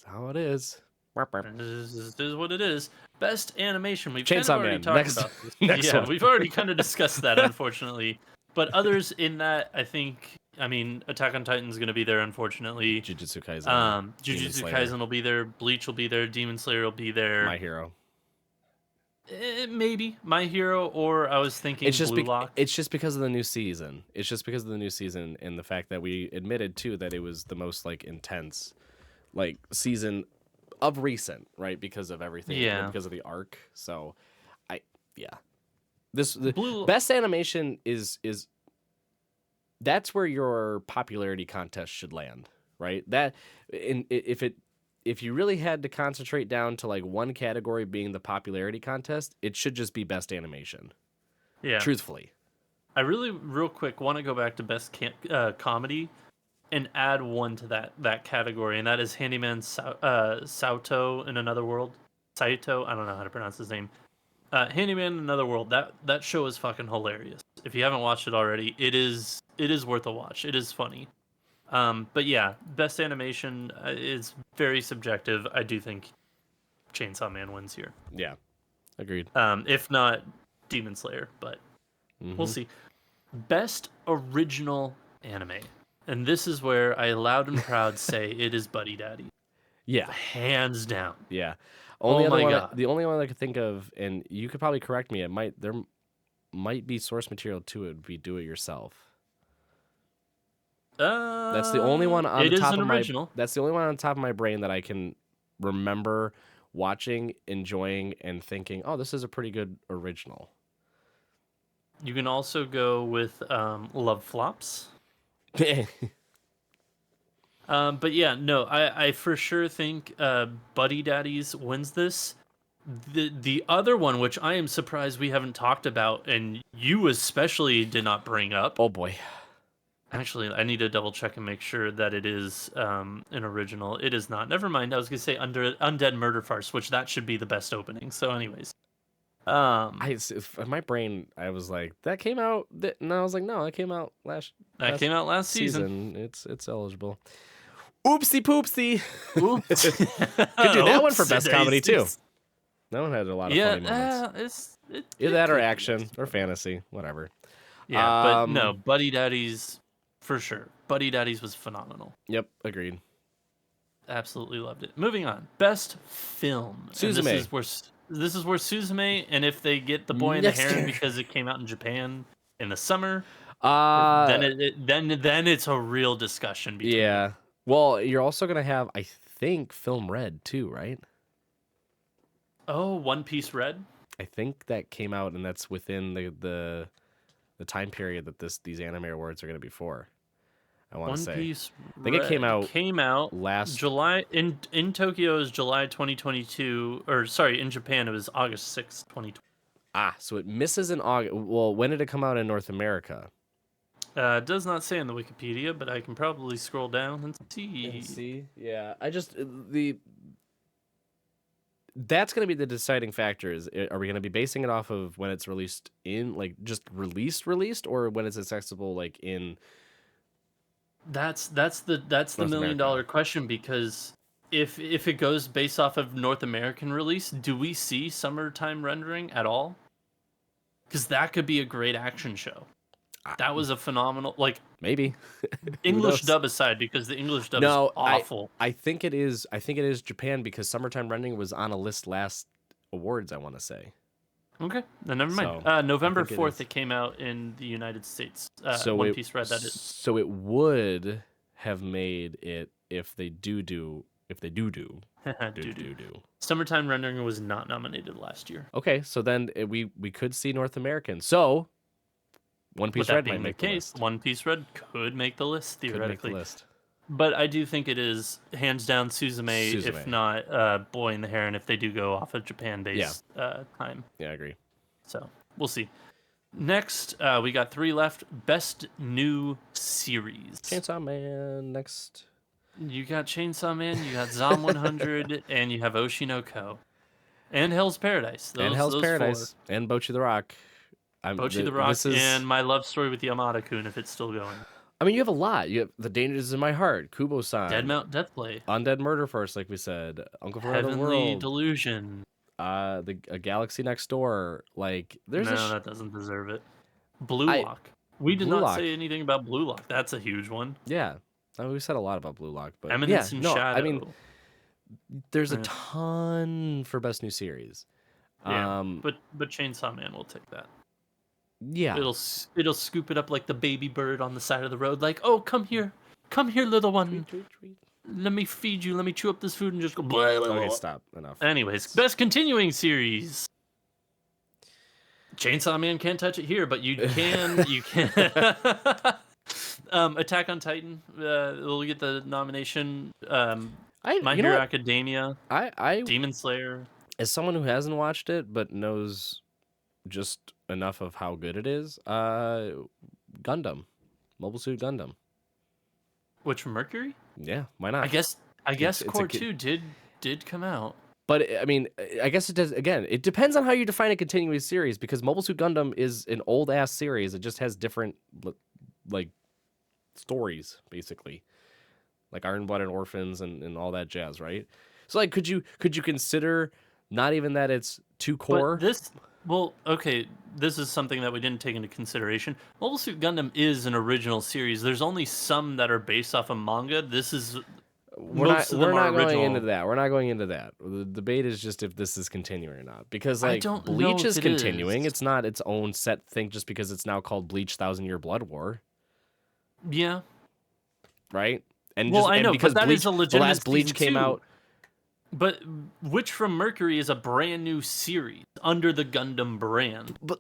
how it is. This is what it is. Best animation. We've kind of Chainsaw already Man. talked about this. Next Yeah, one. we've already kind of discussed that, unfortunately. But others in that, I think, I mean, Attack on Titan is going to be there, unfortunately. Jujutsu Kaisen. Jujutsu Kaisen will be there. Bleach will be there. Demon Slayer will be there. My Hero. Maybe My Hero, or I was thinking Blue Lock. It's just because of the new season. It's just because of the new season and the fact that we admitted too that it was the most like intense, like season of recent, right? Because of everything. Yeah. Because of the arc. So, the best animation is that's where your popularity contest should land, right? If you really had to concentrate down to like one category being the popularity contest, it should just be best animation. Yeah. Truthfully. I really, real quick, want to go back to best comedy and add one to that category, and that is Handyman Saito in Another World. Saito, I don't know how to pronounce his name. Handyman in Another World. That show is fucking hilarious. If you haven't watched it already, it is worth a watch. It is funny. But yeah, best animation is very subjective. I do think Chainsaw Man wins here. Yeah, agreed. If not Demon Slayer, but we'll see. Best original anime, and this is where I loud and proud say it is Buddy Daddy. Yeah, hands down. Yeah. God. The only one I could think of, and you could probably correct me. There might be source material to it. Would be Do It Yourself. That's the only one on the top of original. That's the only one on top of my brain that I can remember watching, enjoying, and thinking, "Oh, this is a pretty good original." You can also go with Love Flops. But yeah, no, I for sure think Buddy Daddies wins this. The other one, which I am surprised we haven't talked about, and you especially did not bring up. Oh boy. Actually, I need to double check and make sure that it is an original. It is not. Never mind. I was gonna say Undead Murder Farce, which that should be the best opening. So, anyways, in my brain, I was like, that came out, and I was like, no, that came out last season. It's eligible. Oopsie poopsie. Oops. Could do that one for best comedy too. That one had a lot of funny moments. Either that or action or fantasy, whatever. Yeah, but no, Buddy Daddies for sure. Buddy Daddies was phenomenal. Yep, agreed. Absolutely loved it. Moving on, best film. Suzume. This is where Suzume, and if they get The Boy and the Heron because it came out in Japan in the summer, then it's a real discussion. Yeah. Well, you're also gonna have, I think, Film Red too, right? Oh, One Piece Red. I think that came out, and that's within the time period that these anime awards are gonna be for. I want to say. One Piece. I think it came out last July in Tokyo is July 2022, or sorry, in Japan it was August 6th, 2020. So it misses in August. Well, when did it come out in North America? It does not say on the Wikipedia, but I can probably scroll down and see. Yeah. That's going to be the deciding factor. Are we going to be basing it off of when it's released in, like, just released, or when it's accessible, like, in? That's the $1 million question, because if it goes based off of North American release, do we see summertime rendering at all? Because that could be a great action show. That was a phenomenal, like, maybe English dub aside, because the English dub is awful. I think it is Japan, because summertime rendering was on a list last awards, I want to say. Okay, then never mind. So, November 4th, it came out in the United States. One Piece Red, that is. So it would have made it if they do. Summertime rendering was not nominated last year. Okay, so then we could see North American. So One Piece Red might make the list. One Piece Red could make the list, theoretically. Could make the list. But I do think it is hands down Suzume. If not Boy and the Heron, if they do go off of Japan-based time. Yeah, I agree. So we'll see. Next, we got 3 left. Best new series. Chainsaw Man next. You got Chainsaw Man, you got Zom 100, and you have Oshinoko. And Hell's Paradise. Those 4. And Bocchi the Rock. Bocchi the Rock and My Love Story with Yamada-kun, if it's still going. I mean, you have a lot. You have The Dangers in My Heart, Kubo-san, Dead Mount Deathplay, Undead Murder Force, like we said, Uncle for Another Heavenly World, Delusion. A Galaxy Next Door. Like, there's No, that doesn't deserve it. Blue I Lock. We did Blue not Lock. say anything about Blue Lock. That's a huge one. Yeah, I mean, we said a lot about Blue Lock, but yeah, Eminence in no, Shadow. I mean, there's a Yeah. ton for best new series. Yeah, but Chainsaw Man will take that. Yeah, It'll scoop it up like the baby bird on the side of the road. Like, oh, come here, little one. tweet. Let me feed you. Let me chew up this food and just go. Blah, blah, Okay, blah. stop. Enough. Anyways, best continuing series. Chainsaw Man can't touch it here, but you can. Attack on Titan will get the nomination. My Hero Academia. Demon Slayer. As someone who hasn't watched it but knows just enough of how good it is, Gundam, Mobile Suit Gundam. Which from Mercury? Yeah, why not? I guess Core 2 did come out. But I mean, I guess it does. Again, it depends on how you define a continuing series, because Mobile Suit Gundam is an old ass series. It just has different like stories, basically, like Iron Blood and Orphans and all that jazz, right? So like, could you consider not even that it's too core? Okay, this is something that we didn't take into consideration. Mobile Suit Gundam is an original series. There's only some that are based off of manga. This is We're not going into that. We're not going into that. The debate is just if this is continuing or not. Because like Bleach is continuing. It's not its own set thing just because it's now called Bleach 1,000-Year Blood War. Yeah. Right? I know, because that is a legitimate the last Bleach came out. But Witch from Mercury is a brand new series under the Gundam brand. But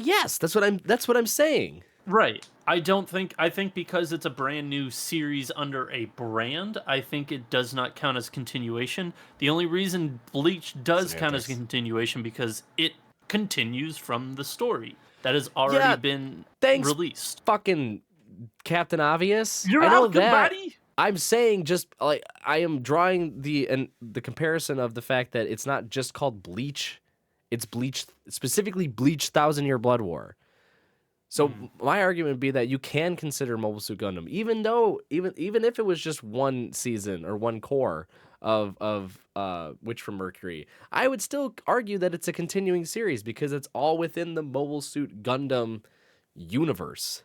yes, that's what I'm saying. Right. I think because it's a brand new series under a brand, I think it does not count as continuation. The only reason Bleach does count as continuation because it continues from the story that has already been released. Fucking Captain Obvious. You're out, buddy. I'm saying just like I am drawing the comparison of the fact that it's not just called Bleach, it's Bleach, specifically Bleach 1,000-Year Blood War. So my argument would be that you can consider Mobile Suit Gundam, even if it was just one season or one core of Witch from Mercury, I would still argue that it's a continuing series because it's all within the Mobile Suit Gundam universe.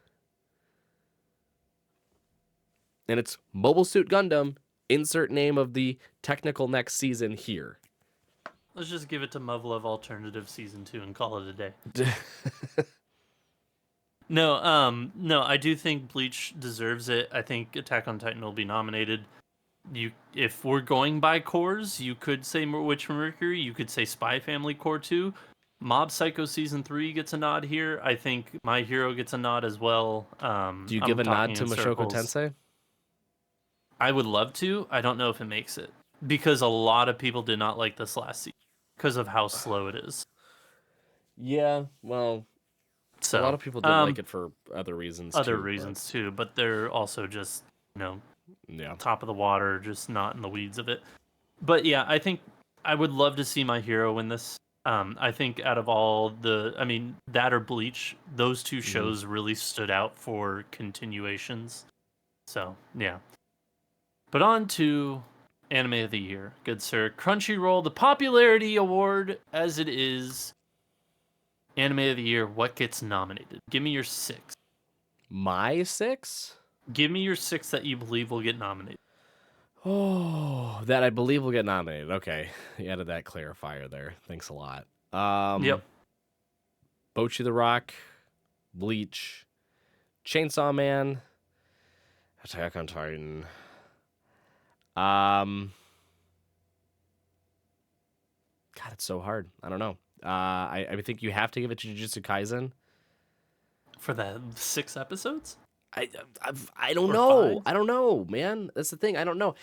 And it's Mobile Suit Gundam, insert name of the technical next season here. Let's just give it to Muv-Love Alternative Season 2 and call it a day. No, I do think Bleach deserves it. I think Attack on Titan will be nominated. If we're going by cores, you could say Witch from Mercury, you could say Spy Family Core 2. Mob Psycho Season 3 gets a nod here. I think My Hero gets a nod as well. Do you give a nod to Mushoku Tensei? I would love to. I don't know if it makes it. Because a lot of people did not like this last season. Because of how slow it is. Yeah, well... So, a lot of people didn't like it for other reasons too, but they're also just, top of the water, just not in the weeds of it. But yeah, I think I would love to see My Hero win this. I think out of all that or Bleach, those two shows really stood out for continuations. So, yeah. But on to Anime of the Year, good sir. Crunchyroll, the popularity award as it is. Anime of the Year, what gets nominated? Give me your 6. My 6? Give me your 6 that you believe will get nominated. Oh, that I believe will get nominated. Okay. You added that clarifier there. Thanks a lot. Yep. Bocchi the Rock, Bleach, Chainsaw Man, Attack on Titan. God, it's so hard. I don't know. I think you have to give it to Jujutsu Kaisen. For the 6 episodes? I don't know. 5? I don't know, man. That's the thing. I don't know.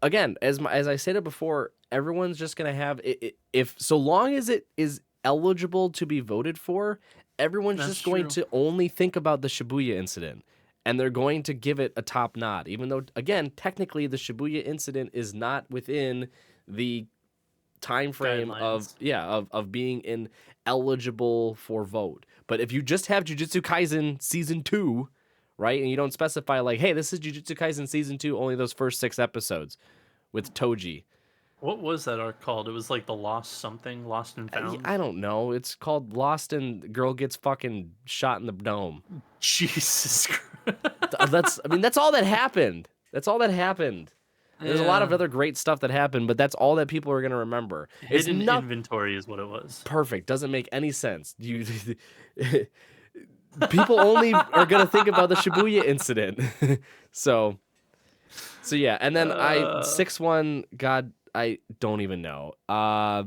Again, as I stated before, everyone's just gonna have if so long as it is eligible to be voted for, everyone's just going to only think about the Shibuya incident, and they're going to give it a top nod, even though again, technically, the Shibuya incident is not within the time frame of being eligible for vote. But if you just have Jujutsu Kaisen season 2 right? And you don't specify like, hey, this is Jujutsu Kaisen season 2, only those first 6 episodes with Toji. What was that arc called? It was like the Lost and Found. I don't know. It's called Lost and the girl gets fucking shot in the dome. Jesus Christ. That's all that happened. That's all that happened. There's a lot of other great stuff that happened, but that's all that people are going to remember. Hidden inventory is what it was. Perfect. Doesn't make any sense. People only are going to think about the Shibuya incident. So yeah. And then 6-1, God, I don't even know. I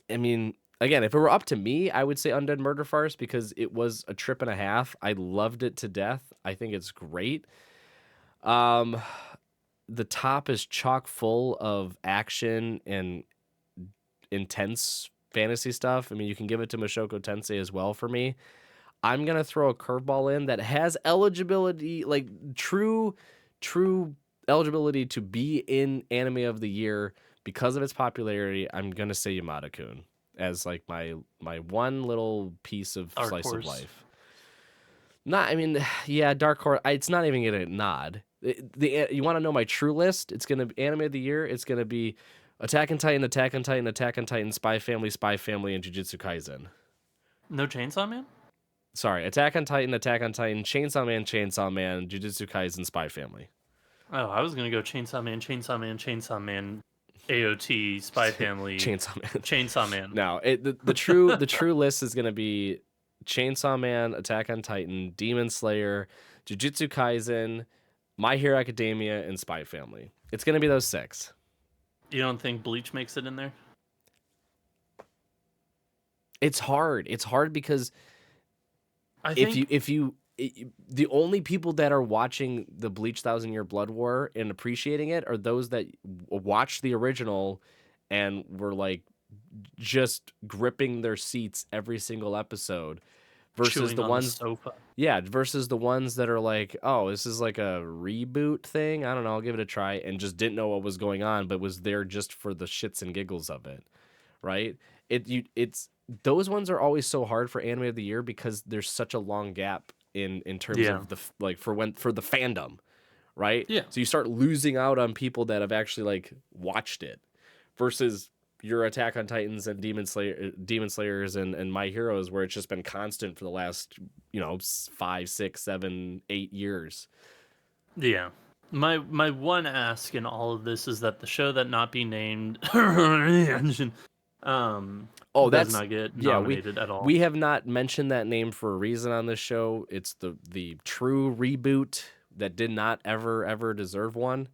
mean, again, if it were up to me, I would say Undead Murder Farce because it was a trip and a half. I loved it to death. I think it's great. The top is chock full of action and intense fantasy stuff. I mean, you can give it to Mushoku Tensei as well for me. I'm going to throw a curveball in that has eligibility, like true eligibility to be in Anime of the Year because of its popularity. I'm going to say Yamada-kun as like my one little piece of Dark slice Horse. of life. Dark Horse. It's not even getting a nod. You want to know my true list? It's going to be Anime of the Year. It's going to be Attack on Titan, Attack on Titan, Attack on Titan, Spy Family, and Jujutsu Kaisen. No Chainsaw Man? Sorry, Attack on Titan, Chainsaw Man, Jujutsu Kaisen, Spy Family. Oh, I was going to go Chainsaw Man, AOT, Spy Family, Chainsaw Man. No, the true list is going to be Chainsaw Man, Attack on Titan, Demon Slayer, Jujutsu Kaisen, My Hero Academia, and Spy Family. It's going to be those 6. You don't think Bleach makes it in there? It's hard. It's hard because the only people that are watching the Bleach 1,000-Year Blood War and appreciating it are those that watched the original and were like just gripping their seats every single episode versus the ones versus the ones that are like, oh, this is like a reboot thing. I don't know, I'll give it a try, and just didn't know what was going on, but was there just for the shits and giggles of it, right? It's those ones are always so hard for Anime of the Year because there's such a long gap in terms of the for the fandom, right? Yeah. So you start losing out on people that have actually like watched it versus your Attack on Titans and Demon Slayers and My Heroes, where it's just been constant for the last 5, 6, 7, 8 years. Yeah. My one ask in all of this is that the show that not be named does not get nominated at all. We have not mentioned that name for a reason on this show. It's the true reboot that did not ever deserve one.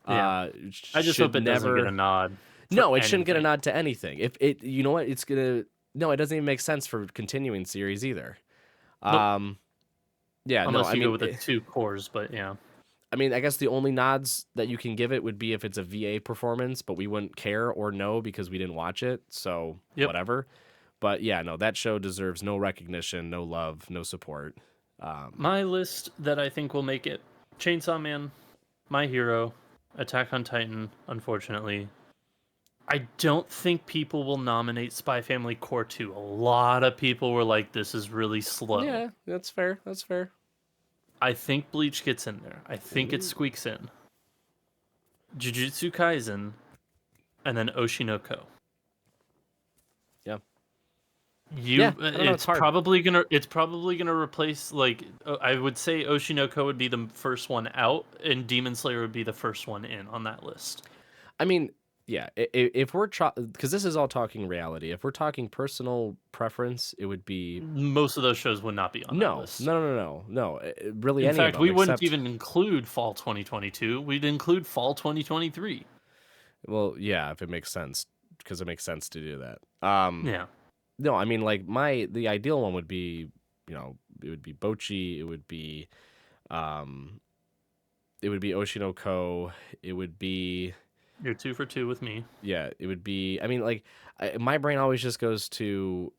Yeah. I just hope it doesn't get a nod. No, it shouldn't get a nod to anything. If it, you know what, it's gonna. No, it doesn't even make sense for continuing series either. Unless you go with the 2 cores, but yeah. I mean, I guess the only nods that you can give it would be if it's a VA performance, but we wouldn't care or know because we didn't watch it, so whatever. But yeah, no, that show deserves no recognition, no love, no support. My list that I think will make it: Chainsaw Man, My Hero, Attack on Titan, unfortunately. I don't think people will nominate Spy Family Core 2. A lot of people were like, this is really slow. Yeah, that's fair. That's fair. I think Bleach gets in there. I think it squeaks in. Jujutsu Kaisen, and then Oshinoko. Yeah. It's probably gonna replace, like, I would say Oshinoko would be the first one out, and Demon Slayer would be the first one in on that list. I mean, yeah, if we're because this is all talking reality. If we're talking personal preference, it would be most of those shows would not be on that list. No. Really, in fact, we wouldn't even include fall 2022. We'd include fall 2023. Well, yeah, if it makes sense, because it makes sense to do that. Yeah. No, I mean, like the ideal one would be, it would be Bocchi, it would be Oshinoko, it would be. You're 2 for 2 with me. Yeah, it would be. I mean, like, my brain always just goes to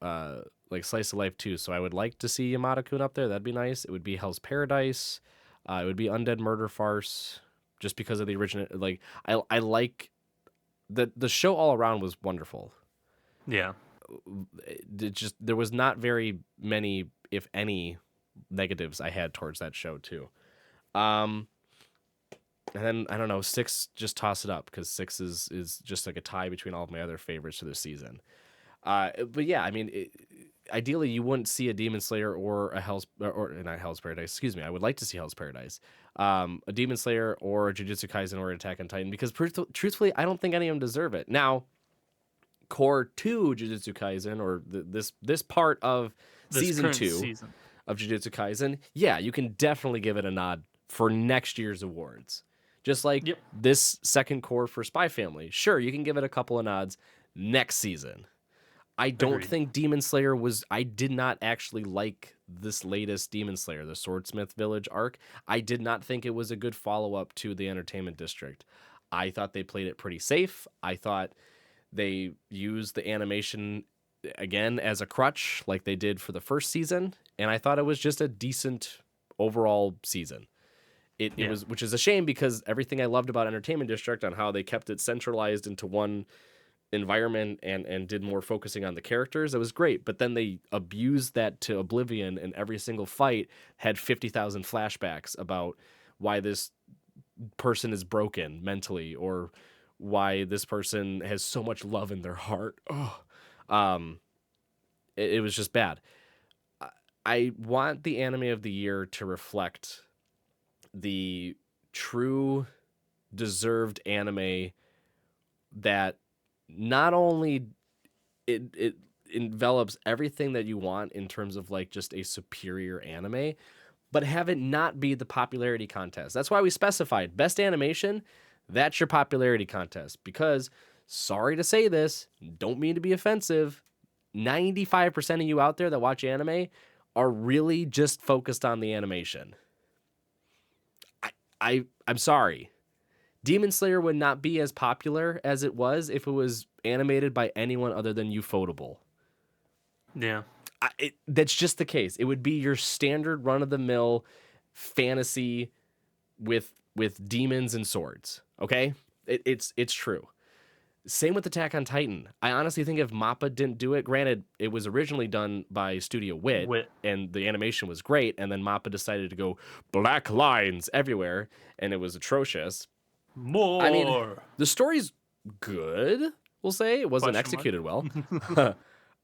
like Slice of Life 2. So I would like to see Yamada-kun up there. That'd be nice. It would be Hell's Paradise. It would be Undead Murder Farce, just because of the original. Like, I like the show all around was wonderful. Yeah. There was not very many, if any, negatives I had towards that show too. And then I don't know, 6, just toss it up because 6 is just like a tie between all of my other favorites for this season. But yeah, I mean, ideally you wouldn't see a Demon Slayer or a or not Hell's Paradise. Excuse me, I would like to see Hell's Paradise, a Demon Slayer or a Jujutsu Kaisen or Attack on Titan because truthfully, I don't think any of them deserve it. Now, Core 2 Jujutsu Kaisen or this part of season 2 of Jujutsu Kaisen, yeah, you can definitely give it a nod for next year's awards. Just like this second core for Spy Family. Sure, you can give it a couple of nods next season. I don't think Demon Slayer I did not actually like this latest Demon Slayer, the Swordsmith Village arc. I did not think it was a good follow-up to the Entertainment District. I thought they played it pretty safe. I thought they used the animation again as a crutch like they did for the first season. And I thought it was just a decent overall season. It was, which is a shame because everything I loved about Entertainment District on how they kept it centralized into one environment and did more focusing on the characters, it was great. But then they abused that to oblivion, and every single fight had 50,000 flashbacks about why this person is broken mentally or why this person has so much love in their heart. It was just bad. I want the anime of the year to reflect the true deserved anime that not only it envelops everything that you want in terms of like just a superior anime, but have it not be the popularity contest. That's why we specified best animation. That's your popularity contest because, sorry to say this, don't mean to be offensive, 95% of you out there that watch anime are really just focused on the animation. I'm sorry. Demon Slayer would not be as popular as it was if it was animated by anyone other than Ufotable. Yeah. That's just the case. It would be your standard run-of-the-mill fantasy with demons and swords. Okay? It's true. Same with Attack on Titan. I honestly think if MAPPA didn't do it, granted, it was originally done by Studio Wit, and the animation was great, and then MAPPA decided to go black lines everywhere, and it was atrocious. More. I mean, the story's good, we'll say. It wasn't executed well.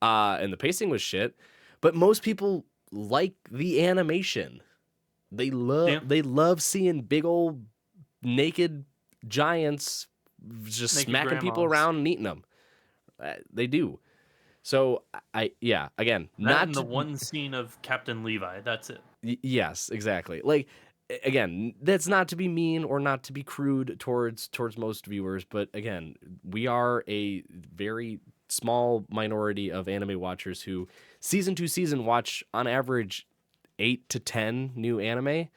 And the pacing was shit. But most people like the animation. They love seeing big old naked giants just naked smacking grandmas. People around and eating them. They do. So again, not in the one scene of Captain Levi. That's it. Yes, exactly. Like, again, that's not to be mean or not to be crude towards most viewers, but again, we are a very small minority of anime watchers who season to season watch on average 8 to 10 new anime.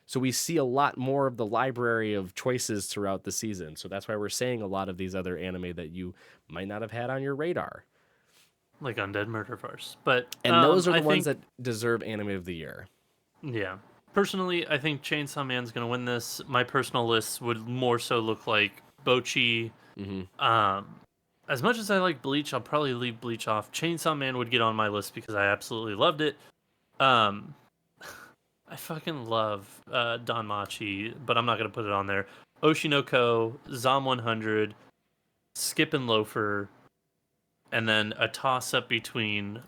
So we see a lot more of the library of choices throughout the season. So that's why we're saying a lot of these other anime that you might not have had on your radar. Like Undead Murder Farce. But and those are the ones that deserve anime of the year. Yeah. Personally, I think Chainsaw Man's going to win this. My personal list would more so look like Bocchi. Mm-hmm. As much as I like Bleach, I'll probably leave Bleach off. Chainsaw Man would get on my list because I absolutely loved it. I fucking love Danmachi, but I'm not going to put it on there. Oshinoko, Zom 100, Skip and Loafer, and then a toss-up between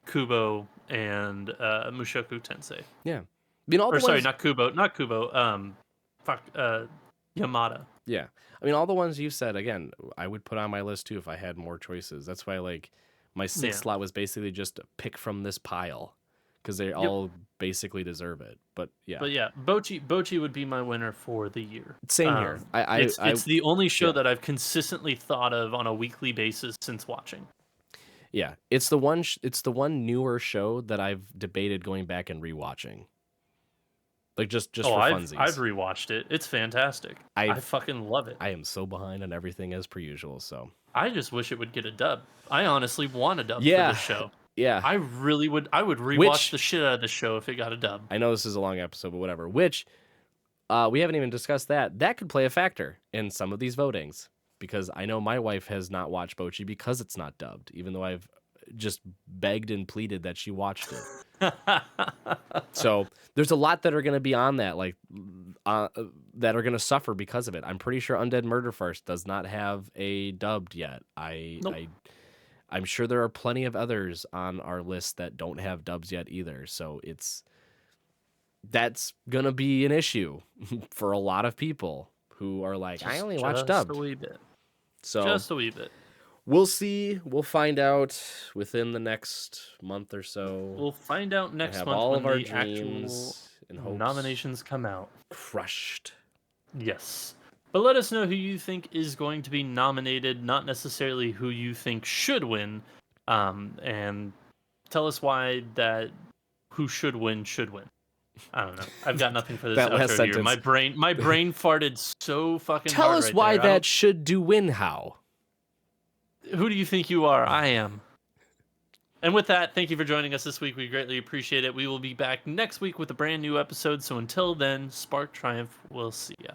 Kubo and Mushoku Tensei. Yeah. I mean, not Kubo. Yamada. Yeah. I mean, all the ones you said, again, I would put on my list too if I had more choices. That's why, like, my sixth slot was basically just a pick from this pile. Because they all basically deserve it, but yeah. But yeah, Bocchi would be my winner for the year. Same here. It's the only show that I've consistently thought of on a weekly basis since watching. Yeah, it's the one newer show that I've debated going back and rewatching. Like just for funsies. I've rewatched it. It's fantastic. I fucking love it. I am so behind on everything as per usual. So I just wish it would get a dub. I honestly want a dub for this show. Yeah, I really would. I would rewatch the shit out of the show if it got a dub. I know this is a long episode, but whatever. Which we haven't even discussed that. That could play a factor in some of these votings because I know my wife has not watched Bocchi because it's not dubbed. Even though I've just begged and pleaded that she watched it. So there's a lot that are going to be on that, like that are going to suffer because of it. I'm pretty sure Undead Murder Farce does not have a dubbed yet. Nope. I'm sure there are plenty of others on our list that don't have dubs yet either. So that's going to be an issue for a lot of people who are like, I only watch dubbed. Just a wee bit. So just a wee bit. We'll see. We'll find out within the next month or so. We'll find out next month all when of our the actual and hopes nominations come out. Crushed. Yes. But let us know who you think is going to be nominated, not necessarily who you think should win. And tell us why that who should win should win. I don't know. I've got nothing for this that last outro sentence. here. My brain farted so fucking Tell hard us right why there. that should do win how. Who do you think you are? I am. And with that, thank you for joining us this week. We greatly appreciate it. We will be back next week with a brand new episode. So until then, Spark Triumph. We'll see ya.